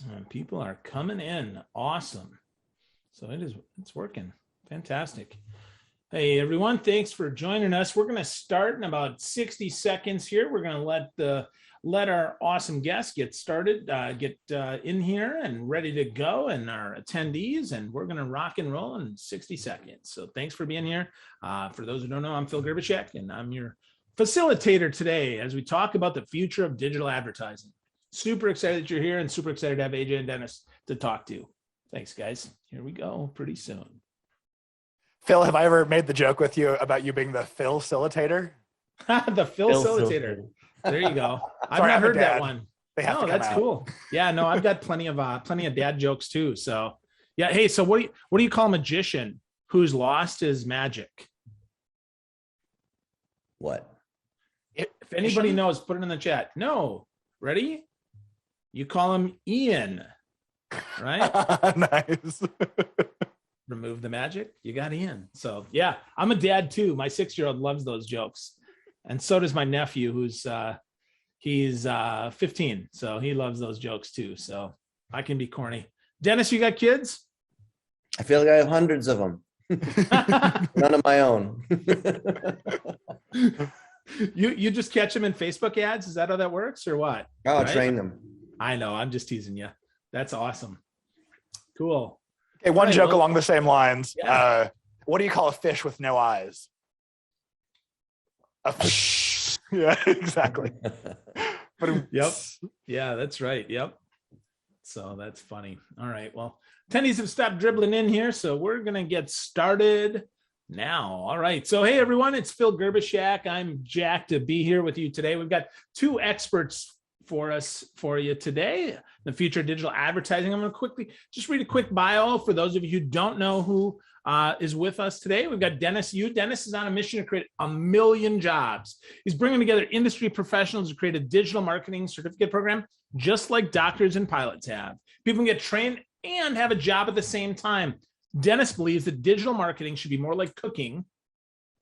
And people are coming in. Awesome. So it's working. Fantastic. Hey, everyone. Thanks for joining us. We're going to start in about 60 seconds here. We're going to let our awesome guests get started, get in here and ready to go, and our attendees, and we're going to rock and roll in 60 seconds. So thanks for being here. For those who don't know, I'm Phil Gerbishek, and I'm your facilitator today as we talk about the future of digital advertising. Super excited that you're here and super excited to have AJ and Dennis to talk to. Thanks, guys. Here we go pretty soon. Phil, have I ever made the joke with you about you being the Phil-cillitator? The Phil-cillitator. There you go. I've not heard that one. No, that's cool. Yeah, no, I've got plenty of dad jokes too. So yeah. Hey, so what do you call a magician who's lost his magic? What? If anybody knows, put it in the chat. No. Ready? You call him Ian, right? Nice. Remove the magic, you got Ian. So yeah, I'm a dad too. My 6-year-old loves those jokes. And so does my nephew, who's he's 15. So he loves those jokes too. So I can be corny. Dennis, you got kids? I feel like I have hundreds of them. None of my own. You just catch them in Facebook ads? Is that how that works or what? Oh, I'll train them. I know. I'm just teasing you. That's awesome. Cool. Okay, one joke along the same lines. Yeah. What do you call a fish with no eyes? A fish. Yeah, exactly. Yep. Yeah, that's right. Yep. So that's funny. All right. Well, attendees have stopped dribbling in here, so we're going to get started now. All right. So, hey, everyone, it's Phil Gerbishek. I'm jacked to be here with you today. We've got two experts for you today, the future of digital advertising. I'm going to quickly just read a quick bio for those of you who don't know who is with us today. We've got Dennis Yu. Dennis is on a mission to create 1 million jobs. He's bringing together industry professionals to create a digital marketing certificate program, just like doctors and pilots have. People can get trained and have a job at the same time. Dennis believes that digital marketing should be more like cooking,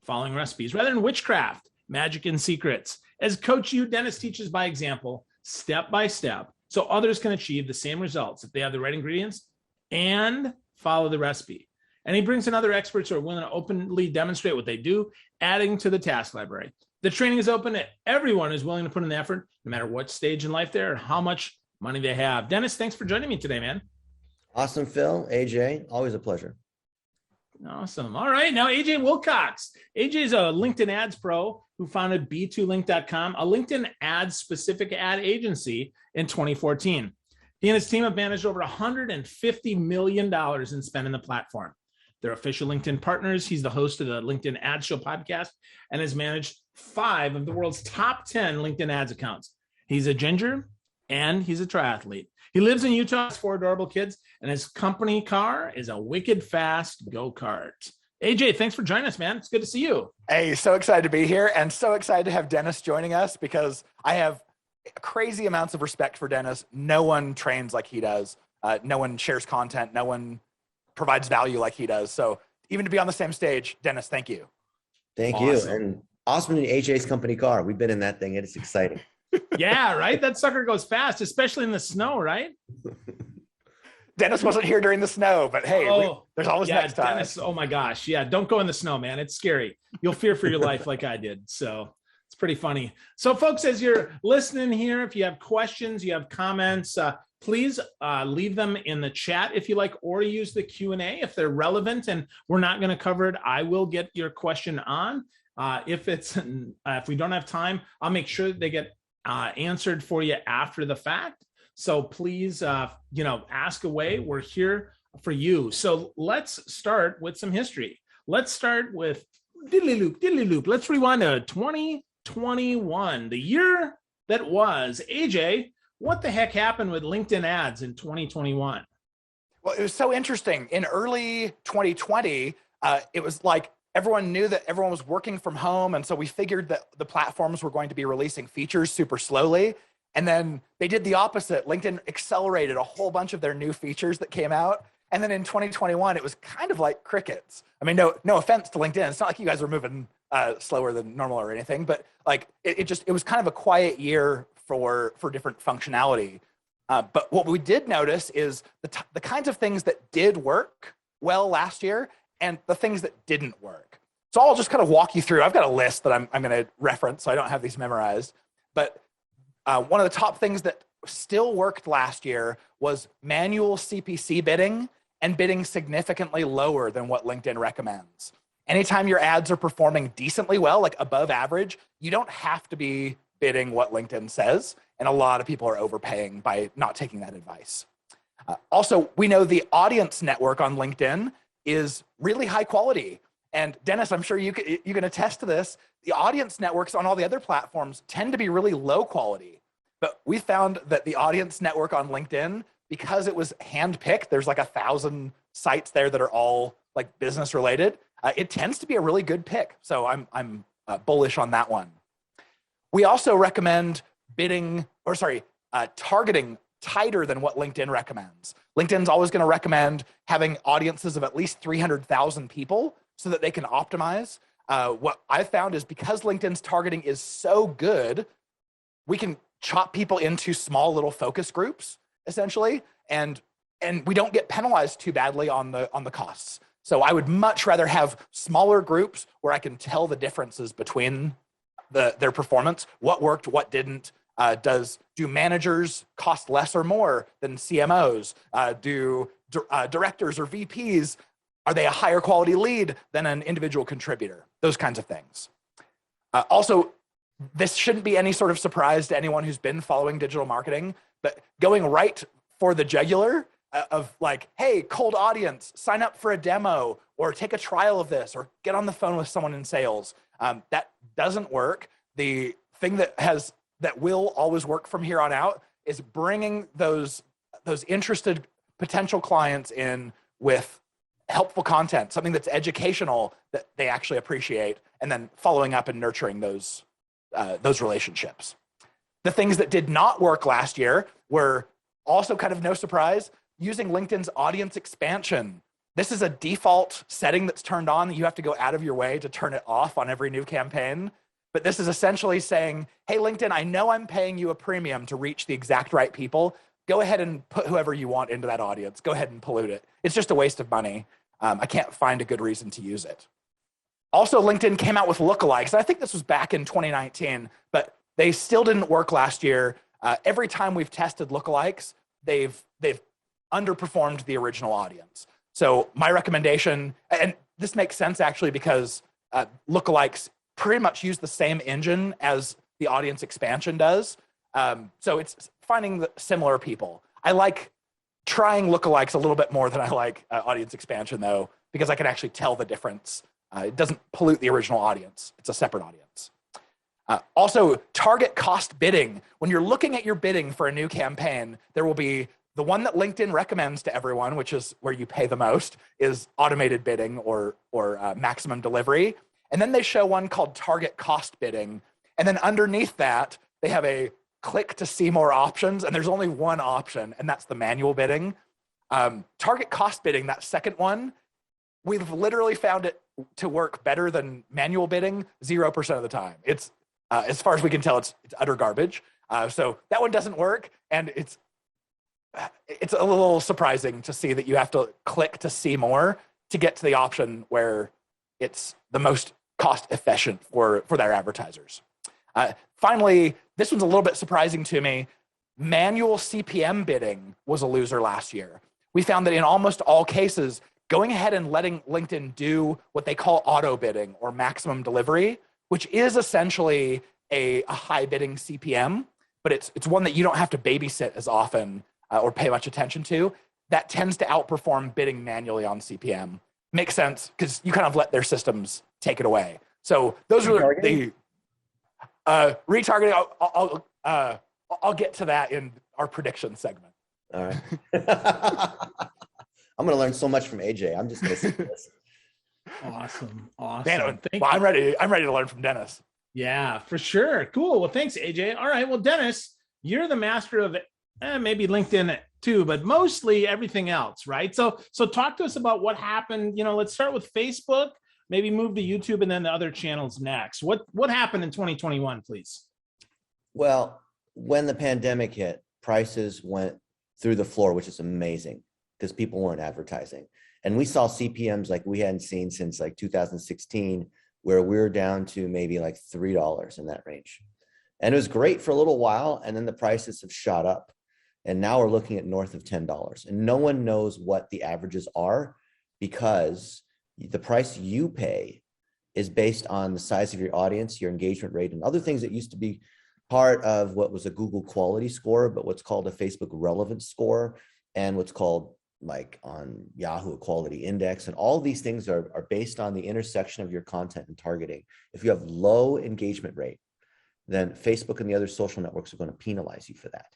following recipes, rather than witchcraft, magic, and secrets. As Coach Yu, Dennis teaches by example, step by step, so others can achieve the same results if they have the right ingredients and follow the recipe. And he brings in other experts who are willing to openly demonstrate what they do, adding to the task library. The training is open to everyone who's willing to put in the effort, no matter what stage in life they're or how much money they have. Dennis, thanks for joining me today, man. Awesome, Phil. AJ, always a pleasure. Awesome. All right. Now, AJ Wilcox. AJ is a LinkedIn ads pro who founded B2Link.com, a LinkedIn ads specific ad agency in 2014. He and his team have managed over $150 million in spend in the platform. They're official LinkedIn partners. He's the host of the LinkedIn Ads Show podcast and has managed 5 of the world's top 10 LinkedIn ads accounts. He's a ginger and he's a triathlete. He lives in Utah, has 4 adorable kids, and his company car is a wicked fast go-kart. AJ, thanks for joining us, man. It's good to see you. Hey, so excited to be here and so excited to have Dennis joining us because I have crazy amounts of respect for Dennis. No one trains like he does. No one shares content. No one provides value like he does. So even to be on the same stage, Dennis, thank you. Thank you. And awesome in AJ's company car. We've been in that thing. It's exciting. Yeah, right? That sucker goes fast, especially in the snow, right? Dennis wasn't here during the snow, but hey, there's always next time. Dennis, oh my gosh. Yeah, don't go in the snow, man. It's scary. You'll fear for your life like I did. So it's pretty funny. So folks, as you're listening here, if you have questions, you have comments, please leave them in the chat if you like, or use the Q&A if they're relevant and we're not going to cover it. I will get your question on. If we don't have time, I'll make sure that they get answered for you after the fact. So please, ask away. We're here for you. So let's start with some history. Let's start with diddly loop. Let's rewind to 2021, the year that was. AJ, what the heck happened with LinkedIn ads in 2021? Well, it was so interesting. In early 2020, it was like everyone knew that everyone was working from home. And so we figured that the platforms were going to be releasing features super slowly. And then they did the opposite. LinkedIn accelerated a whole bunch of their new features that came out. And then in 2021, it was kind of like crickets. I mean, no offense to LinkedIn. It's not like you guys were moving slower than normal or anything, but like it was kind of a quiet year for different functionality. But what we did notice is the kinds of things that did work well last year and the things that didn't work. So I'll just kind of walk you through. I've got a list that I'm going to reference, so I don't have these memorized. But one of the top things that still worked last year was manual CPC bidding and bidding significantly lower than what LinkedIn recommends. Anytime your ads are performing decently well, like above average, you don't have to be bidding what LinkedIn says. And a lot of people are overpaying by not taking that advice. Also, we know the audience network on LinkedIn is really high quality. And Dennis, I'm sure you can attest to this. The audience networks on all the other platforms tend to be really low quality. But we found that the audience network on LinkedIn, because it was handpicked, there's like 1,000 sites there that are all like business related. It tends to be a really good pick. So I'm bullish on that one. We also recommend targeting tighter than what LinkedIn recommends. LinkedIn's always going to recommend having audiences of at least 300,000 people so that they can optimize. What I found is because LinkedIn's targeting is so good, we can chop people into small little focus groups essentially, and we don't get penalized too badly on the costs. So I would much rather have smaller groups where I can tell the differences between their performance, what worked, what didn't. Do managers cost less or more than CMOs? Do directors or VPs, are they a higher quality lead than an individual contributor? Those kinds of things. Also, this shouldn't be any sort of surprise to anyone who's been following digital marketing, but going right for the jugular of like, hey, cold audience, sign up for a demo or take a trial of this or get on the phone with someone in sales. That doesn't work. The thing that will always work from here on out is bringing those interested potential clients in with helpful content, something that's educational that they actually appreciate, and then following up and nurturing those relationships. The things that did not work last year were also kind of no surprise, using LinkedIn's audience expansion. This is a default setting that's turned on that you have to go out of your way to turn it off on every new campaign. But this is essentially saying, hey, LinkedIn, I know I'm paying you a premium to reach the exact right people. Go ahead and put whoever you want into that audience. Go ahead and pollute it. It's just a waste of money. I can't find a good reason to use it. Also, LinkedIn came out with Lookalikes. I think this was back in 2019, but they still didn't work last year. Every time we've tested Lookalikes, they've underperformed the original audience. So my recommendation, and this makes sense actually because Lookalikes pretty much use the same engine as the audience expansion does. So it's finding similar people. I like trying Lookalikes a little bit more than I like audience expansion though, because I can actually tell the difference. It doesn't pollute the original audience. It's a separate audience. Also, target cost bidding. When you're looking at your bidding for a new campaign, there will be the one that LinkedIn recommends to everyone, which is where you pay the most, is automated bidding or maximum delivery. And then they show one called target cost bidding. And then underneath that, they have a click to see more options. And there's only one option, and that's the manual bidding. Target cost bidding, that second one, we've literally found it to work better than manual bidding 0% of the time. It's as far as we can tell, it's utter garbage. So that one doesn't work. And it's a little surprising to see that you have to click to see more to get to the option where it's the most cost efficient for their advertisers. Finally, this one's a little bit surprising to me. Manual CPM bidding was a loser last year. We found that in almost all cases, going ahead and letting LinkedIn do what they call auto bidding or maximum delivery, which is essentially a high bidding CPM, but it's one that you don't have to babysit as often or pay much attention to, that tends to outperform bidding manually on CPM. Makes sense because you kind of let their systems take it away. So those are the retargeting. I'll get to that in our prediction segment. All right. I'm going to learn so much from AJ. I'm just going to see this. Awesome. Man, I'm ready to learn from Dennis. Yeah, for sure. Cool. Well, thanks, AJ. All right. Well, Dennis, you're the master of maybe LinkedIn too, but mostly everything else, right? So talk to us about what happened. Let's start with Facebook, maybe move to YouTube, and then the other channels next. What happened in 2021, please? Well, when the pandemic hit, prices went through the floor, which is amazing because people weren't advertising. And we saw CPMs like we hadn't seen since like 2016, where we were down to maybe like $3 in that range. And it was great for a little while. And then the prices have shot up. And now we're looking at north of $10. And no one knows what the averages are because the price you pay is based on the size of your audience, your engagement rate, and other things that used to be part of what was a Google quality score, but what's called a Facebook relevance score, and what's called like on Yahoo quality index. And all these things are based on the intersection of your content and targeting. If you have low engagement rate, then Facebook and the other social networks are going to penalize you for that.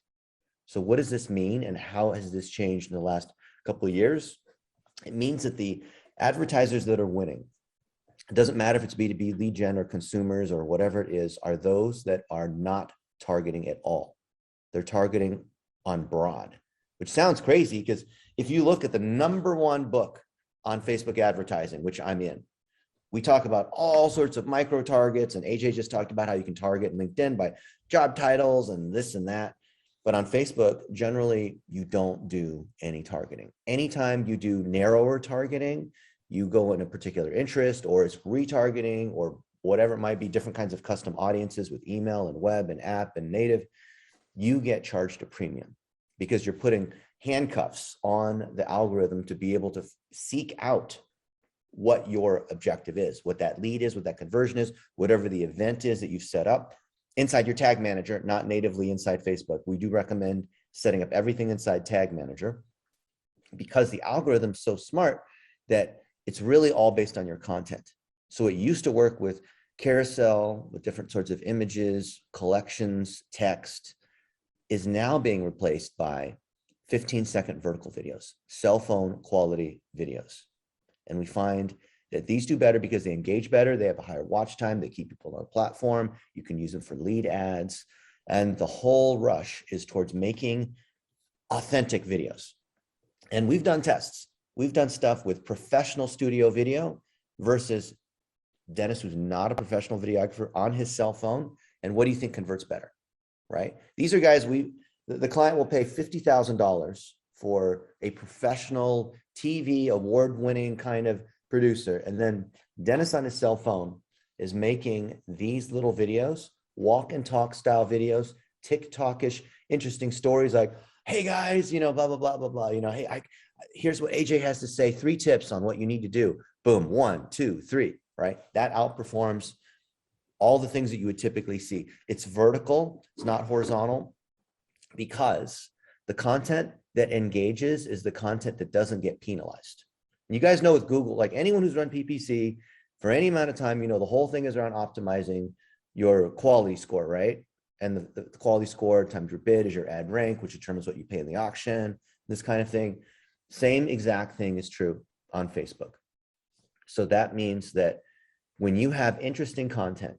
So what does this mean, and how has this changed in the last couple of years? It means that the advertisers that are winning, it doesn't matter if it's B2B, lead gen, or consumers, or whatever it is, are those that are not targeting at all. They're targeting on broad, which sounds crazy because if you look at the #1 book on Facebook advertising, which I'm in, we talk about all sorts of micro targets, and AJ just talked about how you can target LinkedIn by job titles and this and that. But on Facebook, generally, you don't do any targeting. Anytime you do narrower targeting, you go in a particular interest, or it's retargeting, or whatever it might be, different kinds of custom audiences with email and web and app and native, you get charged a premium because you're putting handcuffs on the algorithm to be able to seek out what your objective is, what that lead is, what that conversion is, whatever the event is that you've set up inside your tag manager, not natively inside Facebook. We do recommend setting up everything inside Tag Manager because the algorithm's so smart that it's really all based on your content. So it used to work with carousel, with different sorts of images, collections, text, is now being replaced by 15-second vertical videos, cell phone quality videos. And we find that these do better because they engage better, they have a higher watch time, they keep people on the platform, you can use them for lead ads, and the whole rush is towards making authentic videos. And we've done tests. We've done stuff with professional studio video versus Dennis, who's not a professional videographer, on his cell phone. And what do you think converts better, right? These are guys, the client will pay $50,000 for a professional TV award-winning kind of producer. And then Dennis on his cell phone is making these little videos, walk and talk style videos, TikTok-ish, interesting stories like, hey guys, blah, blah, blah, blah, blah. Hey, here's what AJ has to say, 3 tips on what you need to do. Boom, 1, 2, 3, right? That outperforms all the things that you would typically see. It's vertical, it's not horizontal, because the content that engages is the content that doesn't get penalized. And you guys know with Google, like anyone who's run PPC for any amount of time, the whole thing is around optimizing your quality score, right? And the quality score times your bid is your ad rank, which determines what you pay in the auction, this kind of thing. Same exact thing is true on Facebook. So that means that when you have interesting content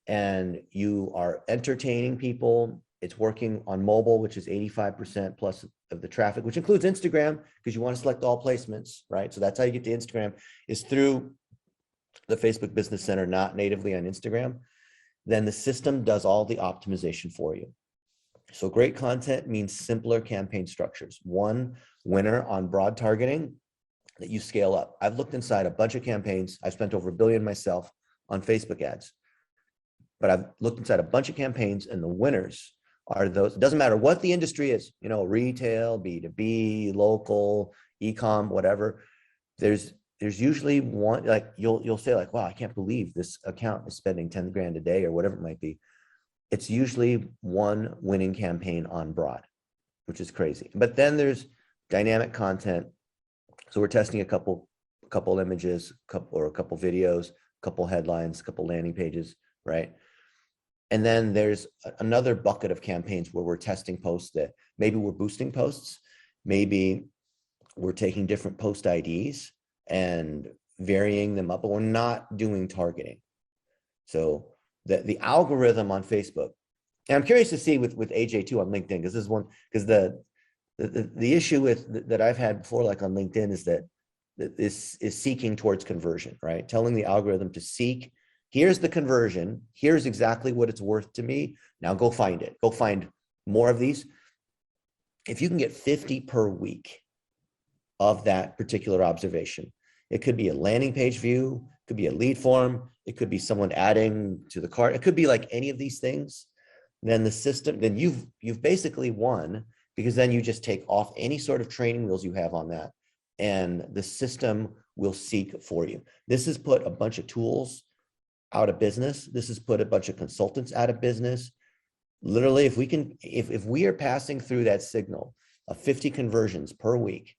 and you are entertaining people, it's working on mobile, which is 85% plus of the traffic, which includes Instagram, because you want to select all placements, right? So that's how you get to Instagram, is through the Facebook Business Center, not natively on Instagram. Then the system does all the optimization for you. So great content means simpler campaign structures. One winner on broad targeting that you scale up. I've looked inside a bunch of campaigns. I've spent over $1 billion myself on Facebook ads, but I've looked inside a bunch of campaigns, and the winners are those. It doesn't matter what the industry is, retail, B2B, local, e-com, whatever. There's usually one, like you'll say like, wow, I can't believe this account is spending 10 grand a day or whatever it might be. It's usually one winning campaign on broad, which is crazy. But then there's dynamic content. So we're testing a couple images, a couple videos, a couple headlines, a couple landing pages, right? And then there's another bucket of campaigns where we're testing posts that maybe we're boosting posts, maybe we're taking different post IDs and varying them up, but we're not doing targeting. So the algorithm on Facebook, and I'm curious to see with AJ too on LinkedIn, because this is one, because the issue with that I've had before, like on LinkedIn, is that this is seeking towards conversion, right? Telling the algorithm to seek, here's the conversion, here's exactly what it's worth to me. Now go find it. Go find more of these. if you can get 50 per week of that particular observation, it could be a landing page view, it could be a lead form, it could be someone adding to the cart, it could be like any of these things, then the system, then you've basically won, because then you just take off any sort of training wheels you have on that, and the system will seek for you. This has put a bunch of tools out of business. This has put a bunch of consultants out of business. Literally, if we are passing through that signal of 50 conversions per week,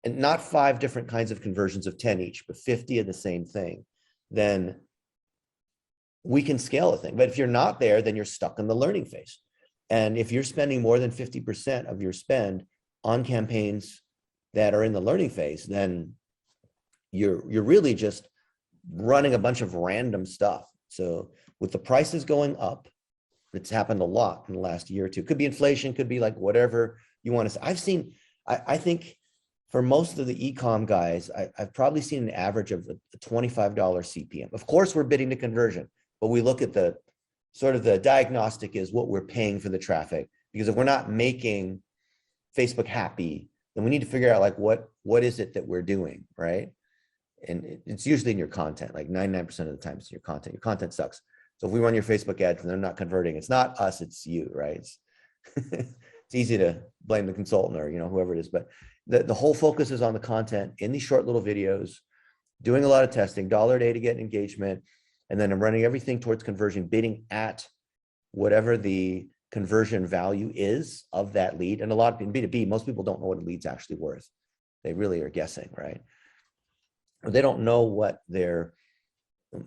and not 5 different kinds of conversions of 10 each, but 50 of the same thing, then we can scale a thing. But if you're not there, then you're stuck in the learning phase. And if you're spending more than 50% of your spend on campaigns that are in the learning phase, then you're really just running a bunch of random stuff. So with the prices going up, it's happened a lot in the last year or two. Could be inflation, could be like whatever you want to say. I think for most of the e-com guys, I've probably seen an average of a $25 CPM. Of course, we're bidding to conversion, but we look at the sort of the diagnostic is what we're paying for the traffic. Because if we're not making Facebook happy, then we need to figure out like what is it that we're doing, right? And it's usually in your content, like 99% of the time it's in your content. Your content sucks. So if we run your Facebook ads and they're not converting, it's not us, it's you, right? It's easy to blame the consultant or whoever it is, but the whole focus is on the content in these short little videos, doing a lot of testing, $1 a day to get engagement, and then I'm running everything towards conversion, bidding at whatever the conversion value is of that lead. And a lot in B2B, most people don't know what a lead's actually worth. They really are guessing, right? Or they don't know what their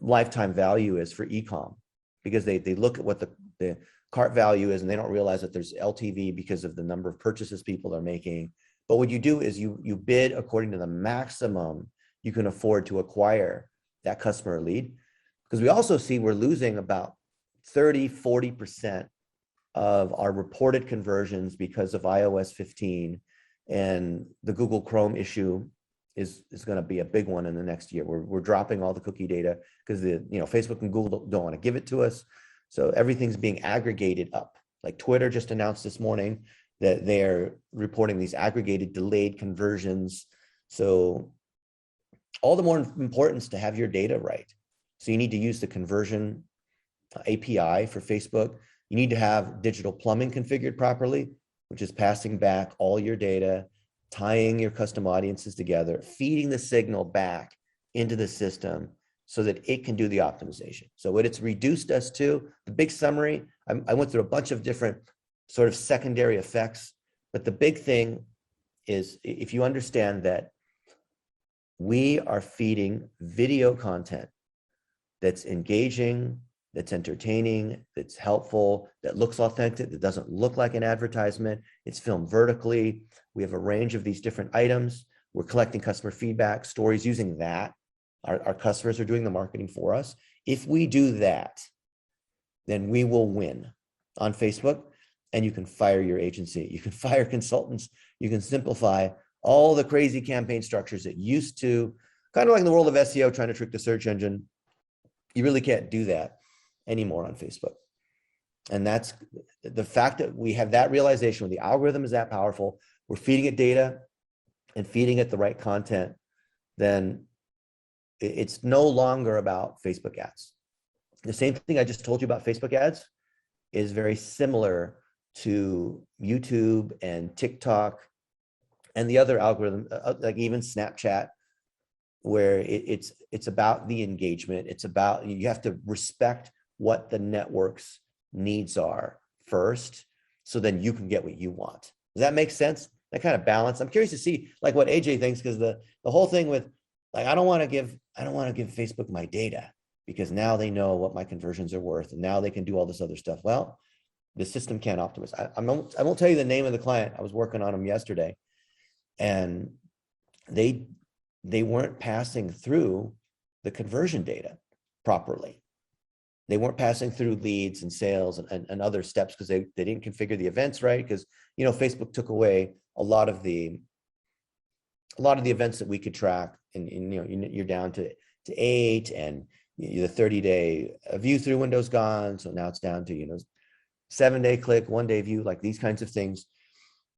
lifetime value is for e-com, because they look at what the cart value is and they don't realize that there's LTV because of the number of purchases people are making. But what you do is you bid according to the maximum you can afford to acquire that customer lead. Because we also see we're losing about 30-40% of our reported conversions because of iOS 15, and the Google Chrome issue is going to be a big one in the next year. We're dropping all the cookie data because Facebook and Google don't want to give it to us. So everything's being aggregated up. Like Twitter just announced this morning that they're reporting these aggregated delayed conversions. So all the more importance to have your data right. So you need to use the conversion API for Facebook. You need to have digital plumbing configured properly, which is passing back all your data, tying your custom audiences together, feeding the signal back into the system so that it can do the optimization. So what it's reduced us to, the big summary, I went through a bunch of different sort of secondary effects, but the big thing is if you understand that we are feeding video content that's engaging, that's entertaining, that's helpful, that looks authentic, that doesn't look like an advertisement. It's filmed vertically. We have a range of these different items. We're collecting customer feedback, stories using that. Our customers are doing the marketing for us. If we do that, then we will win on Facebook, and you can fire your agency. You can fire consultants. You can simplify all the crazy campaign structures that used to, kind of like in the world of SEO, trying to trick the search engine. You really can't do that anymore on Facebook. And that's the fact that we have that realization when the algorithm is that powerful, we're feeding it data and feeding it the right content, then it's no longer about Facebook ads. The same thing I just told you about Facebook ads is very similar to YouTube and TikTok and the other algorithm, like even Snapchat, where it's about the engagement. It's about, you have to respect what the network's needs are first, so then you can get what you want. Does that make sense? That kind of balance. I'm curious to see like what AJ thinks, because the whole thing with like, I don't want to give Facebook my data because now they know what my conversions are worth and now they can do all this other stuff. Well, the system can't optimize. I won't tell you the name of the client. I was working on them yesterday, and they weren't passing through the conversion data properly. They weren't passing through leads and sales and other steps because they didn't configure the events right. Because Facebook took away a lot of the events that we could track, and you're down to 8, and the 30-day view through window's gone. So now it's down to 7-day click, 1-day view, like these kinds of things.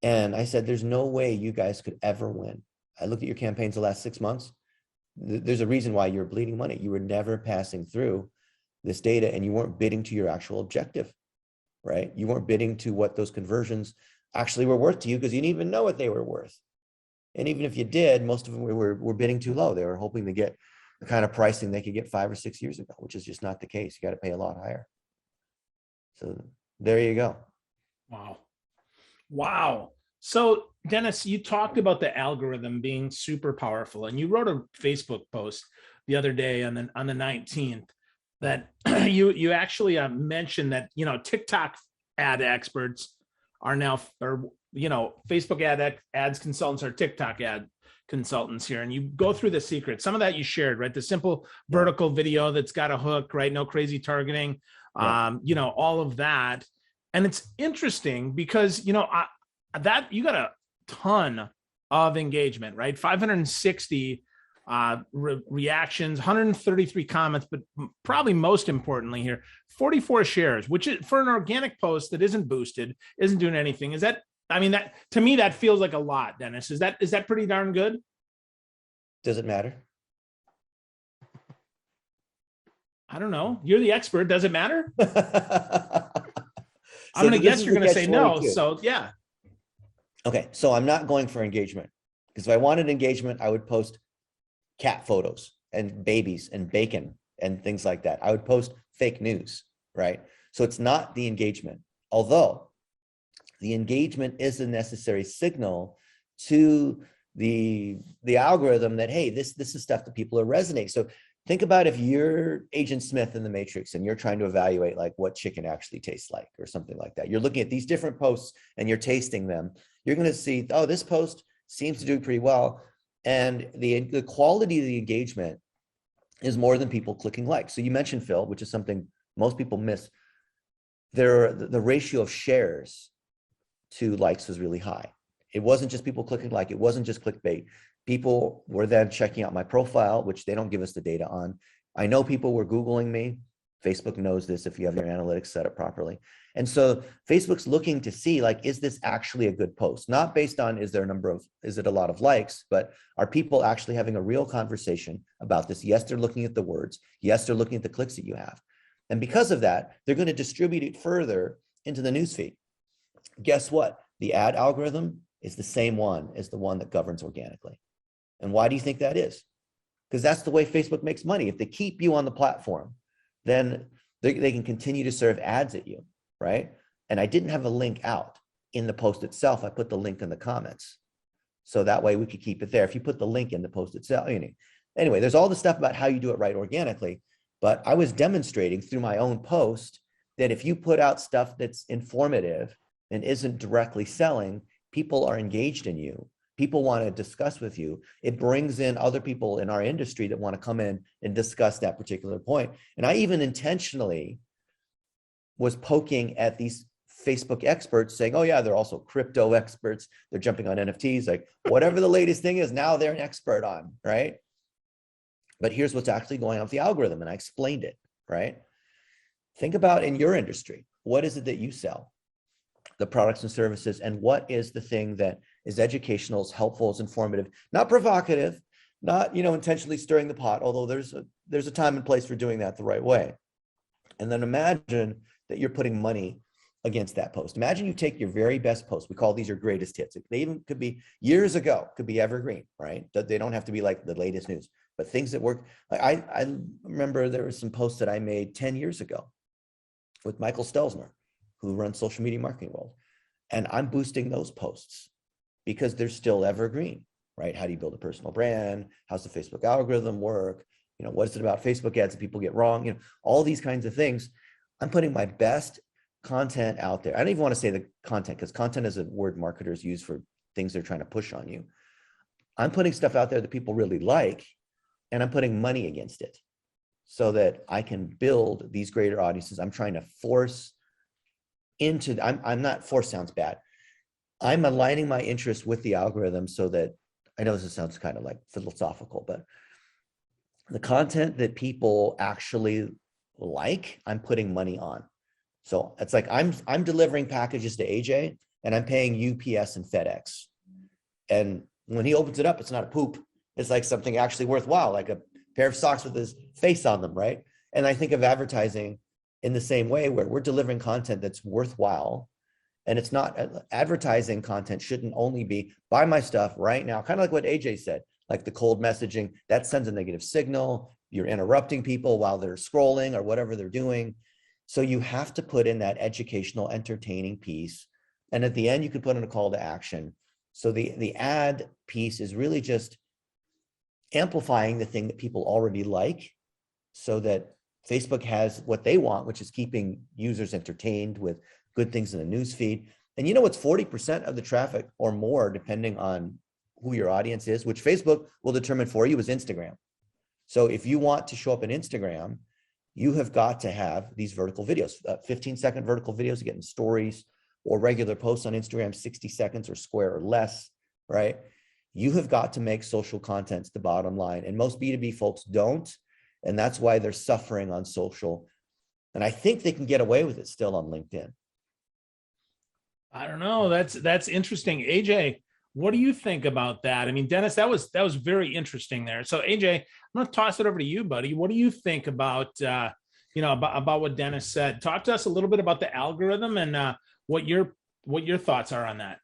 And I said, there's no way you guys could ever win. I looked at your campaigns the last 6 months. There's a reason why you're bleeding money. You were never passing through this data, and you weren't bidding to your actual objective, right? You weren't bidding to what those conversions actually were worth to you, because you didn't even know what they were worth. And even if you did, most of them were bidding too low. They were hoping to get the kind of pricing they could get 5 or 6 years ago, which is just not the case. You got to pay a lot higher. So there you go. Wow. So Dennis, you talked about the algorithm being super powerful, and you wrote a Facebook post the other day on the 19th that you actually mentioned that, TikTok ad experts are now, Facebook ads consultants are TikTok ad consultants here. And you go through the secrets. Some of that you shared, right? The simple vertical video that's got a hook, right? No crazy targeting, all of that. And it's interesting because, that you got a ton of engagement, right? 560 reactions, 133 comments, but probably most importantly here, 44 shares, which is for an organic post that isn't boosted, isn't doing anything. That to me, that feels like a lot, Dennis. Is that pretty darn good? Does it matter? I don't know. You're the expert. Does it matter? I'm So going to guess you're going to say no. 22. So yeah. Okay. So I'm not going for engagement, because if I wanted engagement, I would post cat photos and babies and bacon and things like that. I would post fake news, right? So it's not the engagement, although the engagement is a necessary signal to the algorithm that, hey, this is stuff that people are resonating. So think about if you're Agent Smith in the Matrix and you're trying to evaluate like what chicken actually tastes like or something like that. You're looking at these different posts and you're tasting them. You're going to see, oh, this post seems to do pretty well. And the quality of the engagement is more than people clicking like. So you mentioned, Phil, which is something most people miss. The ratio of shares to likes was really high. It wasn't just people clicking like, it wasn't just clickbait. People were then checking out my profile, which they don't give us the data on. I know people were Googling me. Facebook knows this if you have your analytics set up properly. And so Facebook's looking to see, like, is this actually a good post? Not based on, is it a lot of likes, but are people actually having a real conversation about this? Yes, they're looking at the words. Yes, they're looking at the clicks that you have. And because of that, they're going to distribute it further into the newsfeed. Guess what? The ad algorithm is the same one as the one that governs organically. And why do you think that is? Because that's the way Facebook makes money. If they keep you on the platform, then they can continue to serve ads at you, right? And I didn't have a link out in the post itself. I put the link in the comments. So that way we could keep it there. If you put the link in the post itself, anyway, there's all the stuff about how you do it right organically. But I was demonstrating through my own post that if you put out stuff that's informative and isn't directly selling, people are engaged in you. People want to discuss with you. It brings in other people in our industry that want to come in and discuss that particular point. And I even intentionally was poking at these Facebook experts saying, oh yeah, they're also crypto experts. They're jumping on NFTs, like whatever the latest thing is, now they're an expert on, right? But here's what's actually going on with the algorithm. And I explained it, right? Think about in your industry, what is it that you sell? The products and services, and what is the thing that is educational, is helpful, is informative, not provocative, not intentionally stirring the pot, although there's a time and place for doing that the right way. And then imagine that you're putting money against that post. Imagine you take your very best post. We call these your greatest hits. They even could be years ago, could be evergreen, right? They don't have to be like the latest news, but things that work. I remember there were some posts that I made 10 years ago with Michael Stelzner, who runs Social Media Marketing World. And I'm boosting those posts because they're still evergreen, right? How do you build a personal brand? How's the Facebook algorithm work? What is it about Facebook ads that people get wrong? All these kinds of things. I'm putting my best content out there. I don't even want to say the content, because content is a word marketers use for things they're trying to push on you. I'm putting stuff out there that people really like, and I'm putting money against it so that I can build these greater audiences. I'm trying to force into, I'm not, force sounds bad. I'm aligning my interests with the algorithm so that, I know this sounds kind of like philosophical, but the content that people actually like, I'm putting money on. So it's like I'm delivering packages to AJ, and I'm paying UPS and FedEx. And when he opens it up, it's not a poop. It's like something actually worthwhile, like a pair of socks with his face on them, right? And I think of advertising in the same way, where we're delivering content that's worthwhile. And it's not, advertising content shouldn't only be buy my stuff right now, kind of like what AJ said, like the cold messaging, that sends a negative signal. You're interrupting people while they're scrolling or whatever they're doing. So you have to put in that educational, entertaining piece. And at the end, you can put in a call to action. So the ad piece is really just amplifying the thing that people already like, so that Facebook has what they want, which is keeping users entertained with good things in the news feed. And you know what's 40% of the traffic or more, depending on who your audience is, which Facebook will determine for you, is Instagram. So if you want to show up in Instagram, you have got to have these vertical videos, 15-second vertical videos, getting stories or regular posts on Instagram, 60 seconds or square or less, right? You have got to make social content the bottom line. And most B2B folks don't. And that's why they're suffering on social. And I think they can get away with it still on LinkedIn. I don't know. That's interesting. AJ, what do you think about that? I mean, Dennis, that was very interesting there. So AJ, I'm going to toss it over to you, buddy. What do you think about about what Dennis said? Talk to us a little bit about the algorithm and what your thoughts are on that.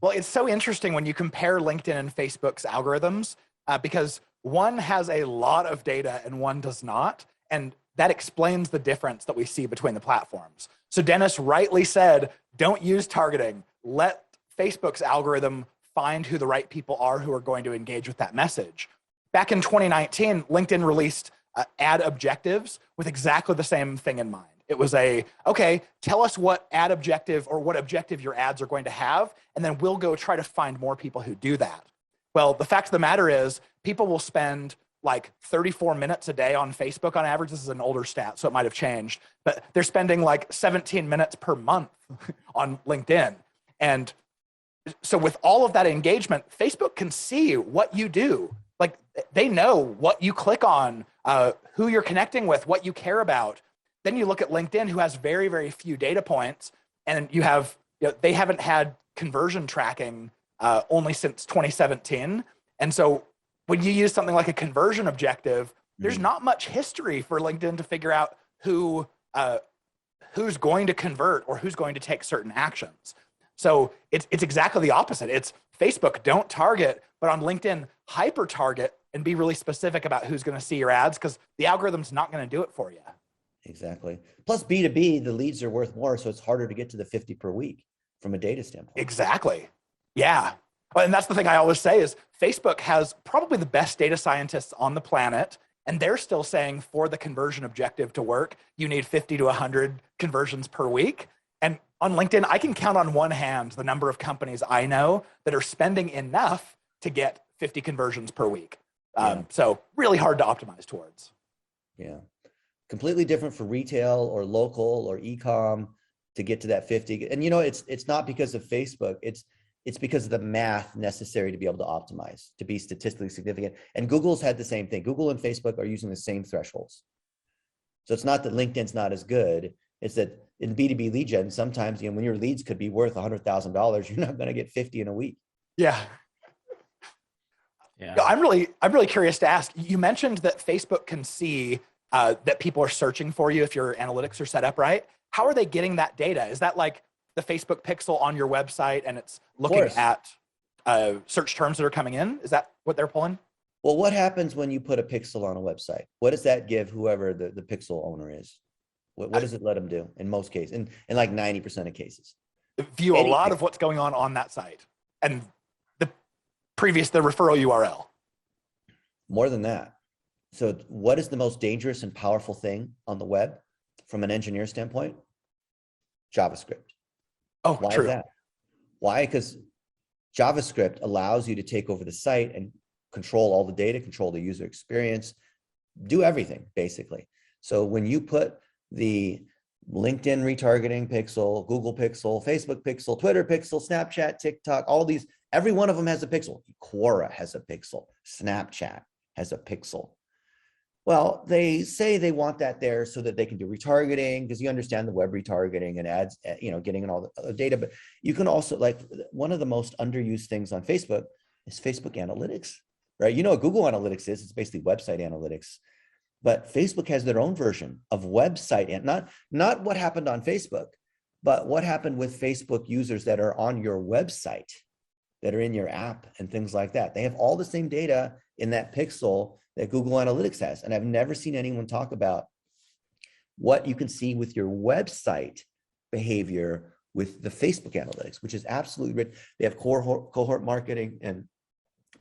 Well, it's so interesting when you compare LinkedIn and Facebook's algorithms because one has a lot of data and one does not. And that explains the difference that we see between the platforms. So Dennis rightly said, don't use targeting. Let Facebook's algorithm find who the right people are who are going to engage with that message. Back in 2019, LinkedIn released ad objectives with exactly the same thing in mind. It was okay, tell us what ad objective or what objective your ads are going to have, and then we'll go try to find more people who do that. Well, the fact of the matter is people will spend like 34 minutes a day on Facebook on average. This is an older stat, so it might have changed, but they're spending like 17 minutes per month on LinkedIn. And so with all of that engagement, Facebook can see what you do. Like they know what you click on, who you're connecting with, what you care about. Then you look at LinkedIn, who has very, very few data points, and you have, they haven't had conversion tracking only since 2017. And so when you use something like a conversion objective, there's not much history for LinkedIn to figure out who's going to convert or who's going to take certain actions. So it's exactly the opposite. It's Facebook, don't target, but on LinkedIn, hyper target and be really specific about who's going to see your ads because the algorithm's not going to do it for you. Exactly. Plus B2B, the leads are worth more, so it's harder to get to the 50 per week from a data standpoint. Exactly. Yeah. And that's the thing I always say is Facebook has probably the best data scientists on the planet, and they're still saying for the conversion objective to work, you need 50 to 100 conversions per week. And on LinkedIn, I can count on one hand the number of companies I know that are spending enough to get 50 conversions per week. So really hard to optimize towards. Yeah. Completely different for retail or local or e-com to get to that 50. And it's not because of Facebook. It's because of the math necessary to be able to optimize, to be statistically significant. And Google's had the same thing. Google and Facebook are using the same thresholds. So it's not that LinkedIn's not as good. It's that in B2B lead gen, sometimes when your leads could be worth $100,000, you're not going to get 50 in a week. Yeah. Yeah. I'm really curious to ask. You mentioned that Facebook can see that people are searching for you if your analytics are set up right. How are they getting that data? Is that like the Facebook pixel on your website and it's looking at search terms that are coming in? Is that what they're pulling? Well, what happens when you put a pixel on a website? What does that give whoever the pixel owner is? What does it let them do in most cases, in like 90% of cases? View a lot of what's going on that site and the referral URL. More than that. So what is the most dangerous and powerful thing on the web from an engineer standpoint? JavaScript. Oh, why true. is that? Why? Because JavaScript allows you to take over the site and control all the data, control the user experience, do everything basically. So when you put the LinkedIn retargeting pixel, Google pixel, Facebook pixel, Twitter pixel, Snapchat, TikTok, all these, every one of them has a pixel. Quora has a pixel. Snapchat has a pixel. Well, they say they want that there so that they can do retargeting, because you understand the web retargeting and ads, getting in all the other data. But you can also, like, one of the most underused things on Facebook is Facebook analytics, right? You know what Google Analytics is? It's basically website analytics. But Facebook has their own version of website, and not what happened on Facebook, but what happened with Facebook users that are on your website, that are in your app and things like that. They have all the same data in that pixel that Google Analytics has. And I've never seen anyone talk about what you can see with your website behavior with the Facebook analytics, which is absolutely rich. They have cohort marketing and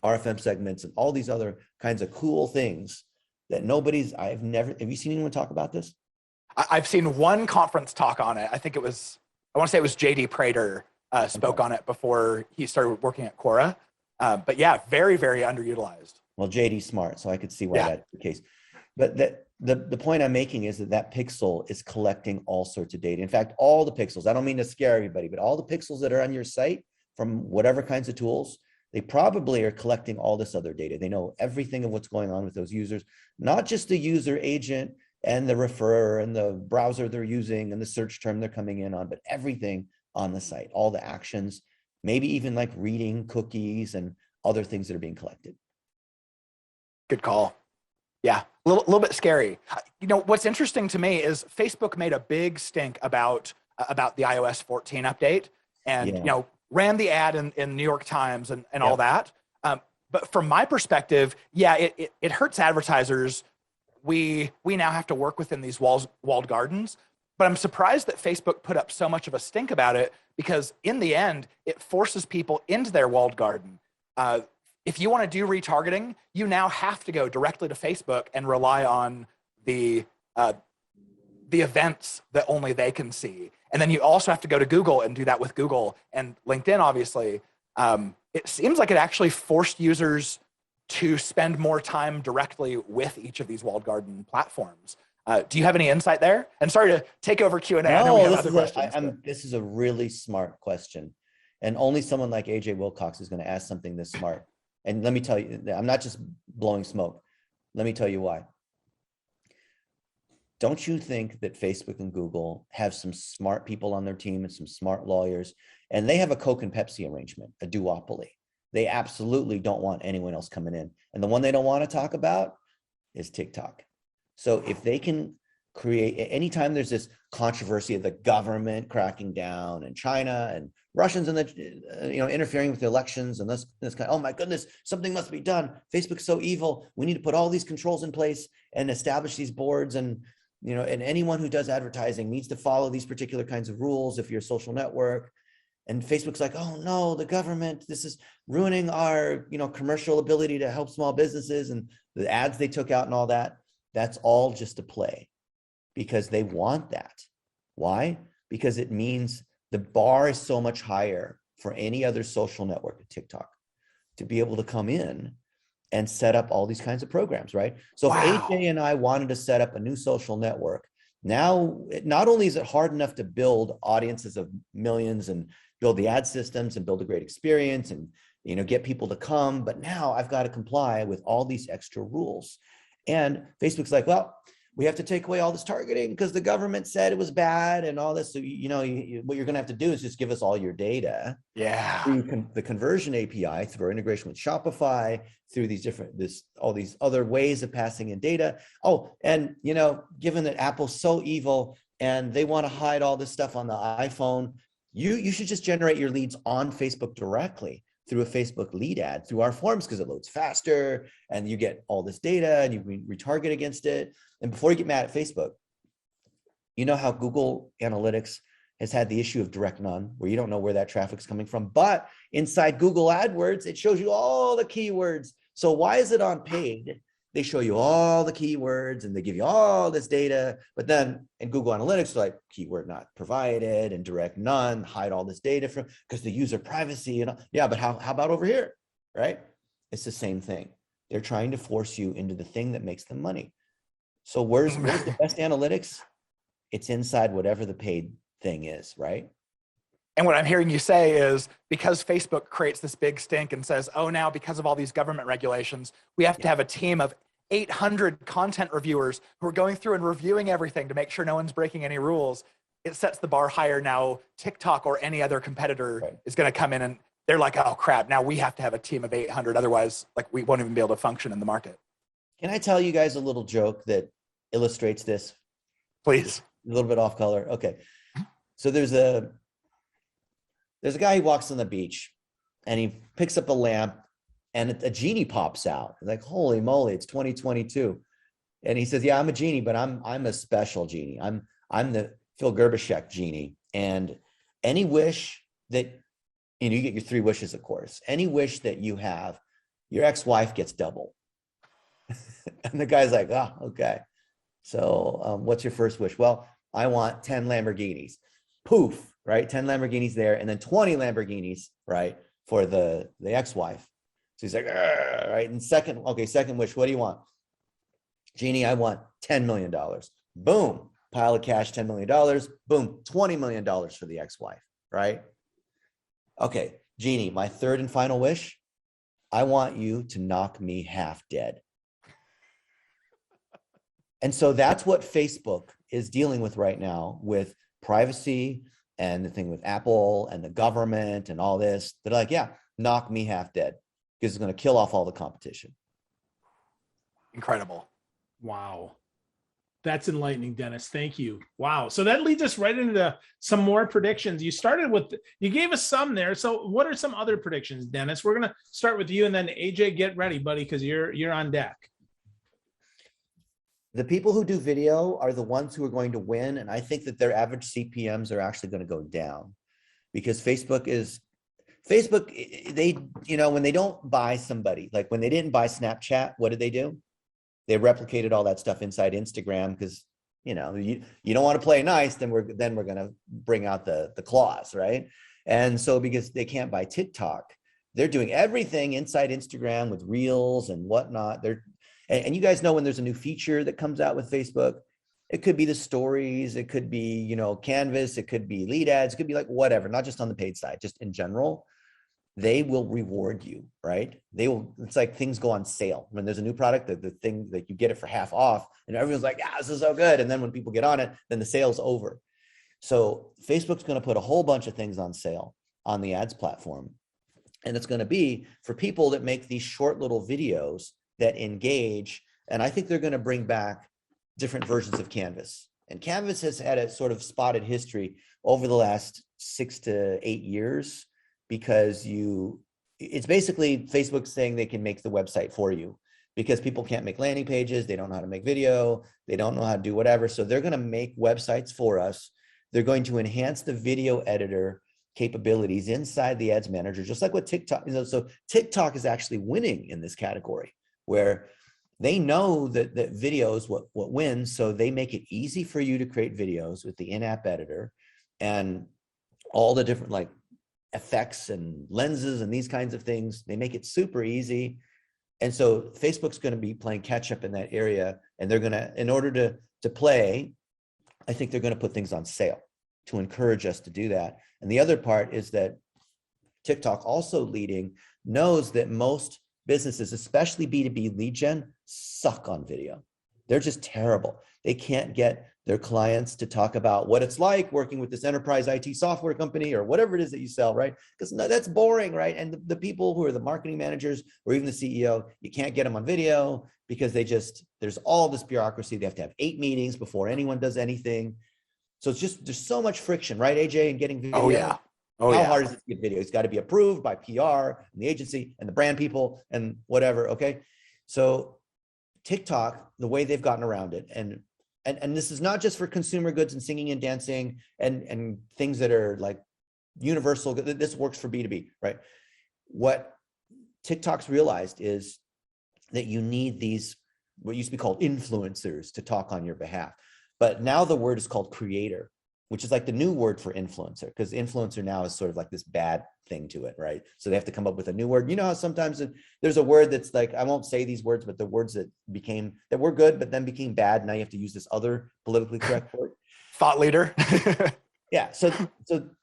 RFM segments and all these other kinds of cool things that have you seen anyone talk about this? I've seen one conference talk on it. I want to say it was JD Prater spoke on it before he started working at Quora. But yeah, very, very underutilized. Well, JD's smart, so I could see why that's the case. But the point I'm making is that pixel is collecting all sorts of data. In fact, all the pixels, I don't mean to scare everybody, but all the pixels that are on your site from whatever kinds of tools, they probably are collecting all this other data. They know everything of what's going on with those users, not just the user agent and the referrer and the browser they're using and the search term they're coming in on, but everything on the site, all the actions, maybe even like reading cookies and other things that are being collected. Good call. Yeah, a little bit scary. What's interesting to me is Facebook made a big stink about the iOS 14 update and, ran the ad in New York Times and all that. But from my perspective, it hurts advertisers. We now have to work within these walled gardens. But I'm surprised that Facebook put up so much of a stink about it, because in the end, it forces people into their walled garden. If you want to do retargeting, you now have to go directly to Facebook and rely on the events that only they can see. And then you also have to go to Google and do that with Google and LinkedIn, obviously. It seems like it actually forced users to spend more time directly with each of these walled garden platforms. Do you have any insight there? And sorry to take over Q&A. I know we have other questions. This is a really smart question. And only someone like AJ Wilcox is going to ask something this smart. And let me tell you, I'm not just blowing smoke. Let me tell you why. Don't you think that Facebook and Google have some smart people on their team and some smart lawyers, and they have a Coke and Pepsi arrangement, a duopoly? They absolutely don't want anyone else coming in. And the one they don't want to talk about is TikTok. So if they can create, anytime there's this controversy of the government cracking down and China and Russians and interfering with the elections and this kind of, oh my goodness, something must be done. Facebook's so evil. We need to put all these controls in place and establish these boards, and and anyone who does advertising needs to follow these particular kinds of rules if you're a social network. And Facebook's like, oh no, the government, this is ruining our commercial ability to help small businesses, and the ads they took out and all that. That's all just a play, because they want that. Why? Because it means the bar is so much higher for any other social network, TikTok, to be able to come in and set up all these kinds of programs, right? So if AJ and I wanted to set up a new social network, now not only is it hard enough to build audiences of millions and build the ad systems and build a great experience and get people to come, but now I've got to comply with all these extra rules. And Facebook's like, well, we have to take away all this targeting because the government said it was bad and all this. So, what you're going to have to do is just give us all your data. Yeah. Through the conversion API, through our integration with Shopify, through all these other ways of passing in data. Oh, and, given that Apple's so evil and they want to hide all this stuff on the iPhone, you should just generate your leads on Facebook directly through a Facebook lead ad through our forms, because it loads faster and you get all this data and you can retarget against it. And before you get mad at Facebook, you know how Google Analytics has had the issue of direct none, where you don't know where that traffic's coming from, but inside Google AdWords, it shows you all the keywords. So why is it on paid? They show you all the keywords and they give you all this data, but then in Google Analytics, they're like, keyword not provided and direct none, hide all this data from, because the user privacy and but how about over here, right? It's the same thing. They're trying to force you into the thing that makes them money. So where's the best analytics? It's inside whatever the paid thing is, right? And what I'm hearing you say is, because Facebook creates this big stink and says, oh, now because of all these government regulations, we have to have a team of 800 content reviewers who are going through and reviewing everything to make sure no one's breaking any rules, it sets the bar higher. Now TikTok or any other competitor is going to come in and they're like, oh crap, now we have to have a team of 800. Otherwise, like, we won't even be able to function in the market. Can I tell you guys a little joke that illustrates this? Please. A little bit off color. Okay. So there's a guy who walks on the beach and he picks up a lamp and a genie pops out. Like, holy moly, it's 2022. And he says, yeah, I'm a genie, but I'm a special genie. I'm the Phil Gerbishek genie. And any wish that, you get your 3 wishes, of course. Any wish that you have, your ex-wife gets double. And the guy's like, oh, okay. So what's your first wish? Well, I want 10 Lamborghinis. Poof, right? 10 Lamborghinis there, and then 20 Lamborghinis, right, for the ex-wife. So he's like, right? And second wish, what do you want? Genie, I want $10 million. Boom, pile of cash, $10 million. Boom, $20 million for the ex-wife, right? Okay, Genie, my third and final wish, I want you to knock me half dead. And so that's what Facebook is dealing with right now with privacy and the thing with Apple and the government and all this. They're like, yeah, knock me half dead because it's going to kill off all the competition. Incredible. Wow. That's enlightening, Dennis. Thank you. Wow. So that leads us right into some more predictions. You gave us some there. So what are some other predictions, Dennis? We're going to start with you, and then AJ, get ready, buddy, because you're on deck. The people who do video are the ones who are going to win. And I think that their average CPMs are actually going to go down because Facebook, they, when they don't buy somebody, like when they didn't buy Snapchat, what did they do? They replicated all that stuff inside Instagram because, you don't want to play nice, then we're going to bring out the claws, right? And so because they can't buy TikTok, they're doing everything inside Instagram with reels and whatnot. And you guys know when there's a new feature that comes out with Facebook, it could be the stories, it could be, Canvas, it could be lead ads, it could be like whatever, not just on the paid side, just in general. They will reward you, right? It's like things go on sale. When there's a new product, the thing that you get it for half off and everyone's like, yeah, this is so good. And then when people get on it, then the sale's over. So Facebook's going to put a whole bunch of things on sale on the ads platform. And it's going to be for people that make these short little videos that engage. And I think they're going to bring back different versions of Canvas. And Canvas has had a sort of spotted history over the last 6 to 8 years because it's basically Facebook saying they can make the website for you because people can't make landing pages. They don't know how to make video. They don't know how to do whatever. So they're going to make websites for us. They're going to enhance the video editor capabilities inside the ads manager, just like what TikTok, so TikTok is actually winning in this category where they know that video is what wins. So they make it easy for you to create videos with the in-app editor and all the different like effects and lenses and these kinds of things. They make it super easy. And so Facebook's going to be playing catch up in that area. And they're going to, in order to play, I think they're going to put things on sale to encourage us to do that. And the other part is that TikTok, also leading, knows that most businesses, especially B2B lead gen, suck on video. They're just terrible. They can't get their clients to talk about what it's like working with this enterprise IT software company or whatever it is that you sell, right? Because that's boring, right? And the people who are the marketing managers or even the CEO, you can't get them on video because there's all this bureaucracy. They have to have 8 meetings before anyone does anything. So it's just, there's so much friction, right, AJ, in getting video? Oh, yeah. How hard is it to get video? It's got to be approved by PR and the agency and the brand people and whatever, okay? So TikTok, the way they've gotten around it, and this is not just for consumer goods and singing and dancing and things that are like universal. This works for B2B, right? What TikTok's realized is that you need these, what used to be called influencers, to talk on your behalf. But now the word is called creator, which is like the new word for influencer, because influencer now is sort of like this bad thing to it, right? So they have to come up with a new word. You know how sometimes there's a word that's like, I won't say these words, but the words that were good, but then became bad. Now you have to use this other politically correct word. Thought leader. Yeah. So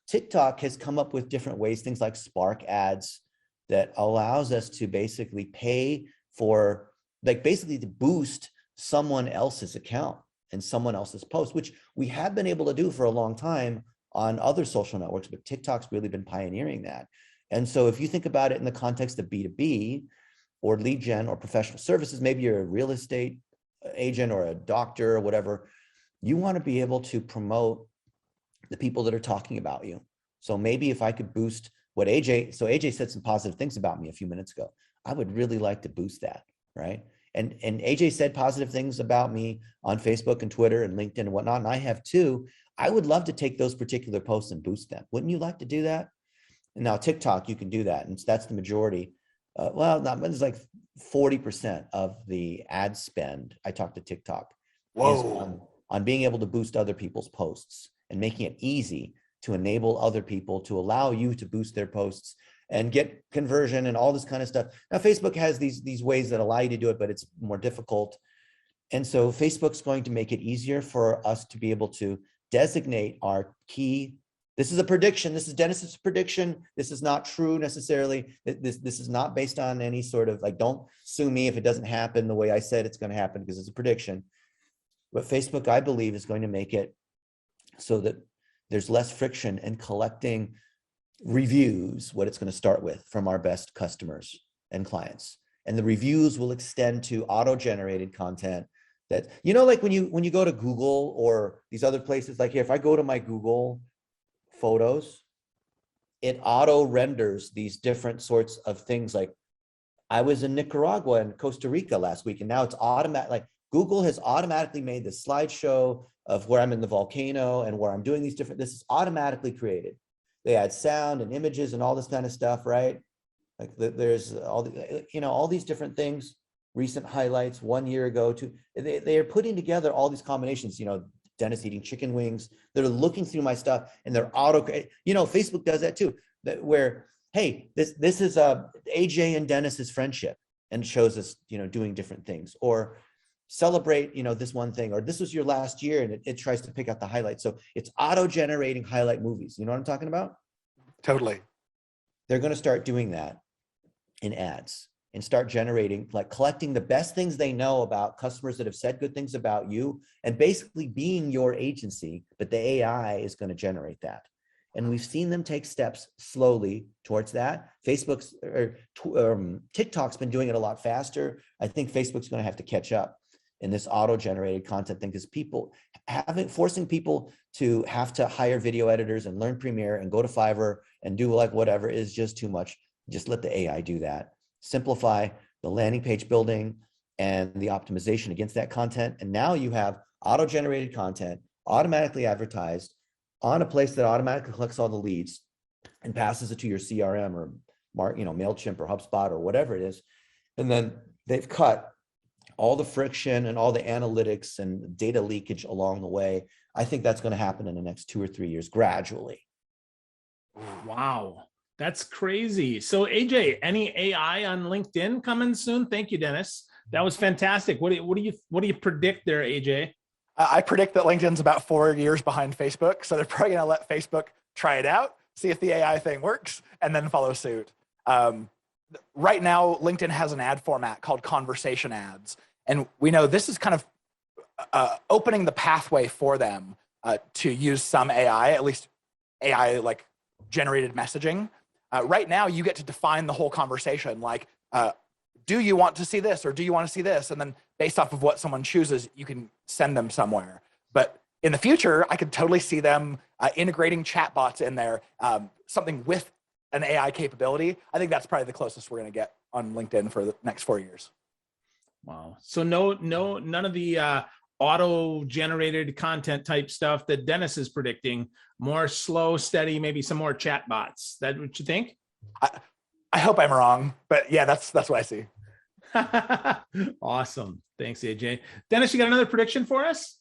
TikTok has come up with different ways, things like Spark ads, that allows us to basically pay for like basically to boost someone else's account and someone else's post, which we have been able to do for a long time on other social networks, but TikTok's really been pioneering that. And so if you think about it in the context of B2B or lead gen or professional services, maybe you're a real estate agent or a doctor or whatever, you want to be able to promote the people that are talking about you. So maybe if I could boost what AJ said some positive things about me a few minutes ago. I would really like to boost that, right? And AJ said positive things about me on Facebook and Twitter and LinkedIn and whatnot, and I have too. I would love to take those particular posts and boost them. Wouldn't you like to do that? And now TikTok, you can do that, and that's the majority. It's like 40% of the ad spend. I talk to TikTok is on being able to boost other people's posts and making it easy to enable other people to allow you to boost their posts and get conversion and all this kind of stuff. Now, Facebook has these ways that allow you to do it, but it's more difficult. And so Facebook's going to make it easier for us to be able to designate our key. This is a prediction. This is Dennis's prediction. This is not true necessarily. This is not based on any sort of like, don't sue me if it doesn't happen the way I said it's going to happen, because it's a prediction. But Facebook, I believe, is going to make it so that there's less friction in collecting reviews, what it's going to start with from our best customers and clients. And the reviews will extend to auto-generated content that, you know, like when you go to Google or these other places, like here, if I go to my Google Photos, it auto renders these different sorts of things. Like I was in Nicaragua and Costa Rica last week, and now it's automatic. Like Google has automatically made the slideshow of where I'm in the volcano and where I'm doing these different, this is automatically created. They add sound and images and all this kind of stuff, right? Like there's all the, you know, all these different things, recent highlights 1 year ago to, they are putting together all these combinations, you know, Dennis eating chicken wings. They're looking through my stuff and they're you know, Facebook does that too, that where, hey, this is AJ and Dennis's friendship, and it shows us, you know, doing different things, or celebrate, you know, this one thing, or this was your last year, and it tries to pick out the highlights. So it's auto-generating highlight movies. You know what I'm talking about? Totally. They're going to start doing that in ads and start generating, like collecting the best things they know about customers that have said good things about you, and basically being your agency, but the AI is going to generate that. And we've seen them take steps slowly towards that. TikTok's been doing it a lot faster. I think Facebook's going to have to catch up in this auto-generated content thing, because forcing people to have to hire video editors and learn Premiere and go to Fiverr and do like whatever is just too much. Just let the AI do that. Simplify the landing page building and the optimization against that content. And now you have auto-generated content, automatically advertised on a place that automatically collects all the leads and passes it to your CRM or MailChimp or HubSpot or whatever it is. And then they've cut all the friction and all the analytics and data leakage along the way. I think that's going to happen in the next 2 or 3 years gradually. Wow, that's crazy. So AJ, any AI on LinkedIn coming soon? Thank you, Dennis. That was fantastic. What do you predict there, AJ? I predict that LinkedIn's about 4 years behind Facebook. So they're probably going to let Facebook try it out, see if the AI thing works, and then follow suit. Right now, LinkedIn has an ad format called conversation ads. And we know this is kind of opening the pathway for them to use some AI, at least AI like generated messaging. Right now, you get to define the whole conversation. Like, do you want to see this or do you want to see this? And then based off of what someone chooses, you can send them somewhere. But in the future, I could totally see them integrating chatbots in there, something with an AI capability. I think that's probably the closest we're going to get on LinkedIn for the next 4 years. Wow. So none of the auto-generated content type stuff that Dennis is predicting. More slow, steady, maybe some more chatbots. That what you think? I hope I'm wrong, but yeah, that's what I see. Awesome. Thanks, AJ. Dennis, you got another prediction for us?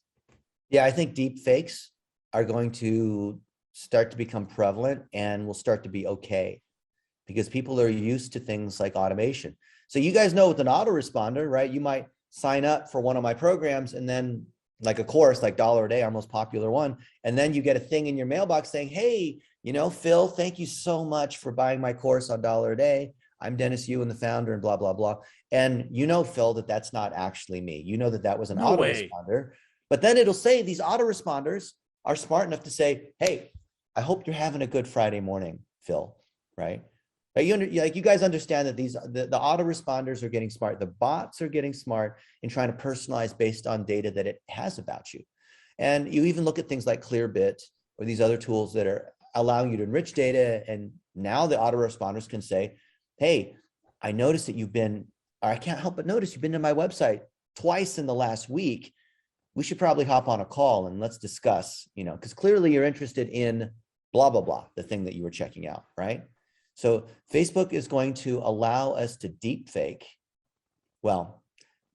Yeah, I think deep fakes are going to start to become prevalent and will start to be okay because people are used to things like automation. So you guys know with an autoresponder, right? You might sign up for one of my programs and then like a course, like $1 a day, our most popular one. And then you get a thing in your mailbox saying, hey, you know, Phil, thank you so much for buying my course on $1 a day. I'm Dennis Yu and the founder and blah, blah, blah. And you know, Phil, that that's not actually me. You know that was an No way. autoresponder. But then it'll say these autoresponders are smart enough to say, hey, I hope you're having a good Friday morning, Phil, right? Like you guys understand that the autoresponders are getting smart. The bots are getting smart in trying to personalize based on data that it has about you. And you even look at things like Clearbit or these other tools that are allowing you to enrich data. And now the autoresponders can say, hey, I noticed that I can't help but notice you've been to my website twice in the last week. We should probably hop on a call and let's discuss, because clearly you're interested in blah, blah, blah, the thing that you were checking out, right? So Facebook is going to allow us to deep fake, well,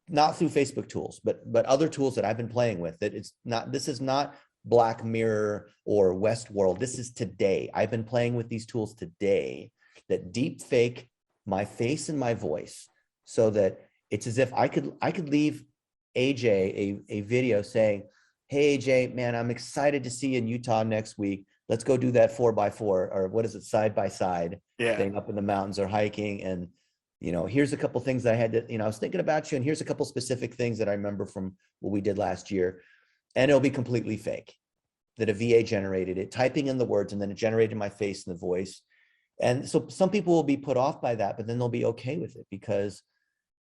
not through Facebook tools, but other tools that I've been playing with. This is not Black Mirror or Westworld. This is today. I've been playing with these tools today that deep fake my face and my voice so that it's as if I could leave AJ a video saying, hey, AJ, man, I'm excited to see you in Utah next week. Let's go do that 4x4 or what is it, side by side thing up in the mountains or hiking. And, here's a couple things that I had to, I was thinking about you. And here's a couple specific things that I remember from what we did last year. And it'll be completely fake, that a VA generated it, typing in the words, and then it generated my face and the voice. And so some people will be put off by that, but then they'll be okay with it because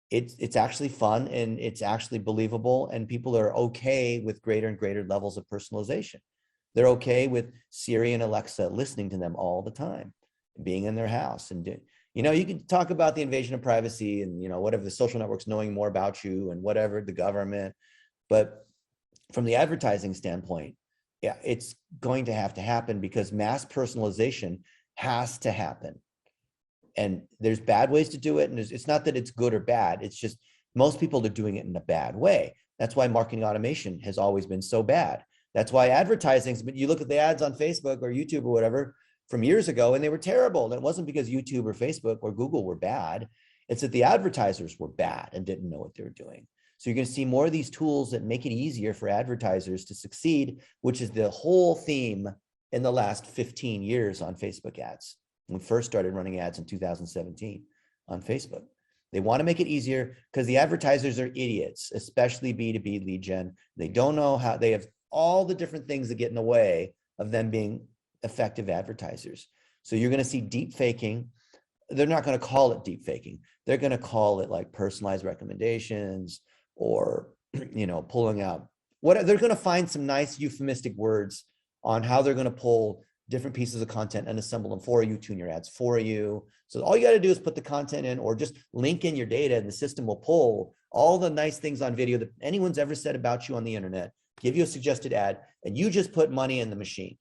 it's actually fun and it's actually believable, and people are okay with greater and greater levels of personalization. They're okay with Siri and Alexa listening to them all the time, being in their house. And, you can talk about the invasion of privacy and, whatever, the social networks knowing more about you and whatever, the government. But from the advertising standpoint, yeah, it's going to have to happen because mass personalization has to happen. And there's bad ways to do it. And it's not that it's good or bad. It's just most people are doing it in a bad way. That's why marketing automation has always been so bad. That's why advertising, but you look at the ads on Facebook or YouTube or whatever from years ago, and they were terrible. And it wasn't because YouTube or Facebook or Google were bad. It's that the advertisers were bad and didn't know what they were doing. So you're going to see more of these tools that make it easier for advertisers to succeed, which is the whole theme in the last 15 years on Facebook ads. When we first started running ads in 2017 on Facebook. They want to make it easier because the advertisers are idiots, especially B2B lead gen. They don't know how, they have all the different things that get in the way of them being effective advertisers. So you're going to see deep faking. They're not going to call it deep faking. They're going to call it like personalized recommendations or, pulling out what they're going to find some nice euphemistic words on how they're going to pull different pieces of content and assemble them for you, tune your ads for you. So all you got to do is put the content in or just link in your data and the system will pull all the nice things on video that anyone's ever said about you on the internet, give you a suggested ad, and you just put money in the machine.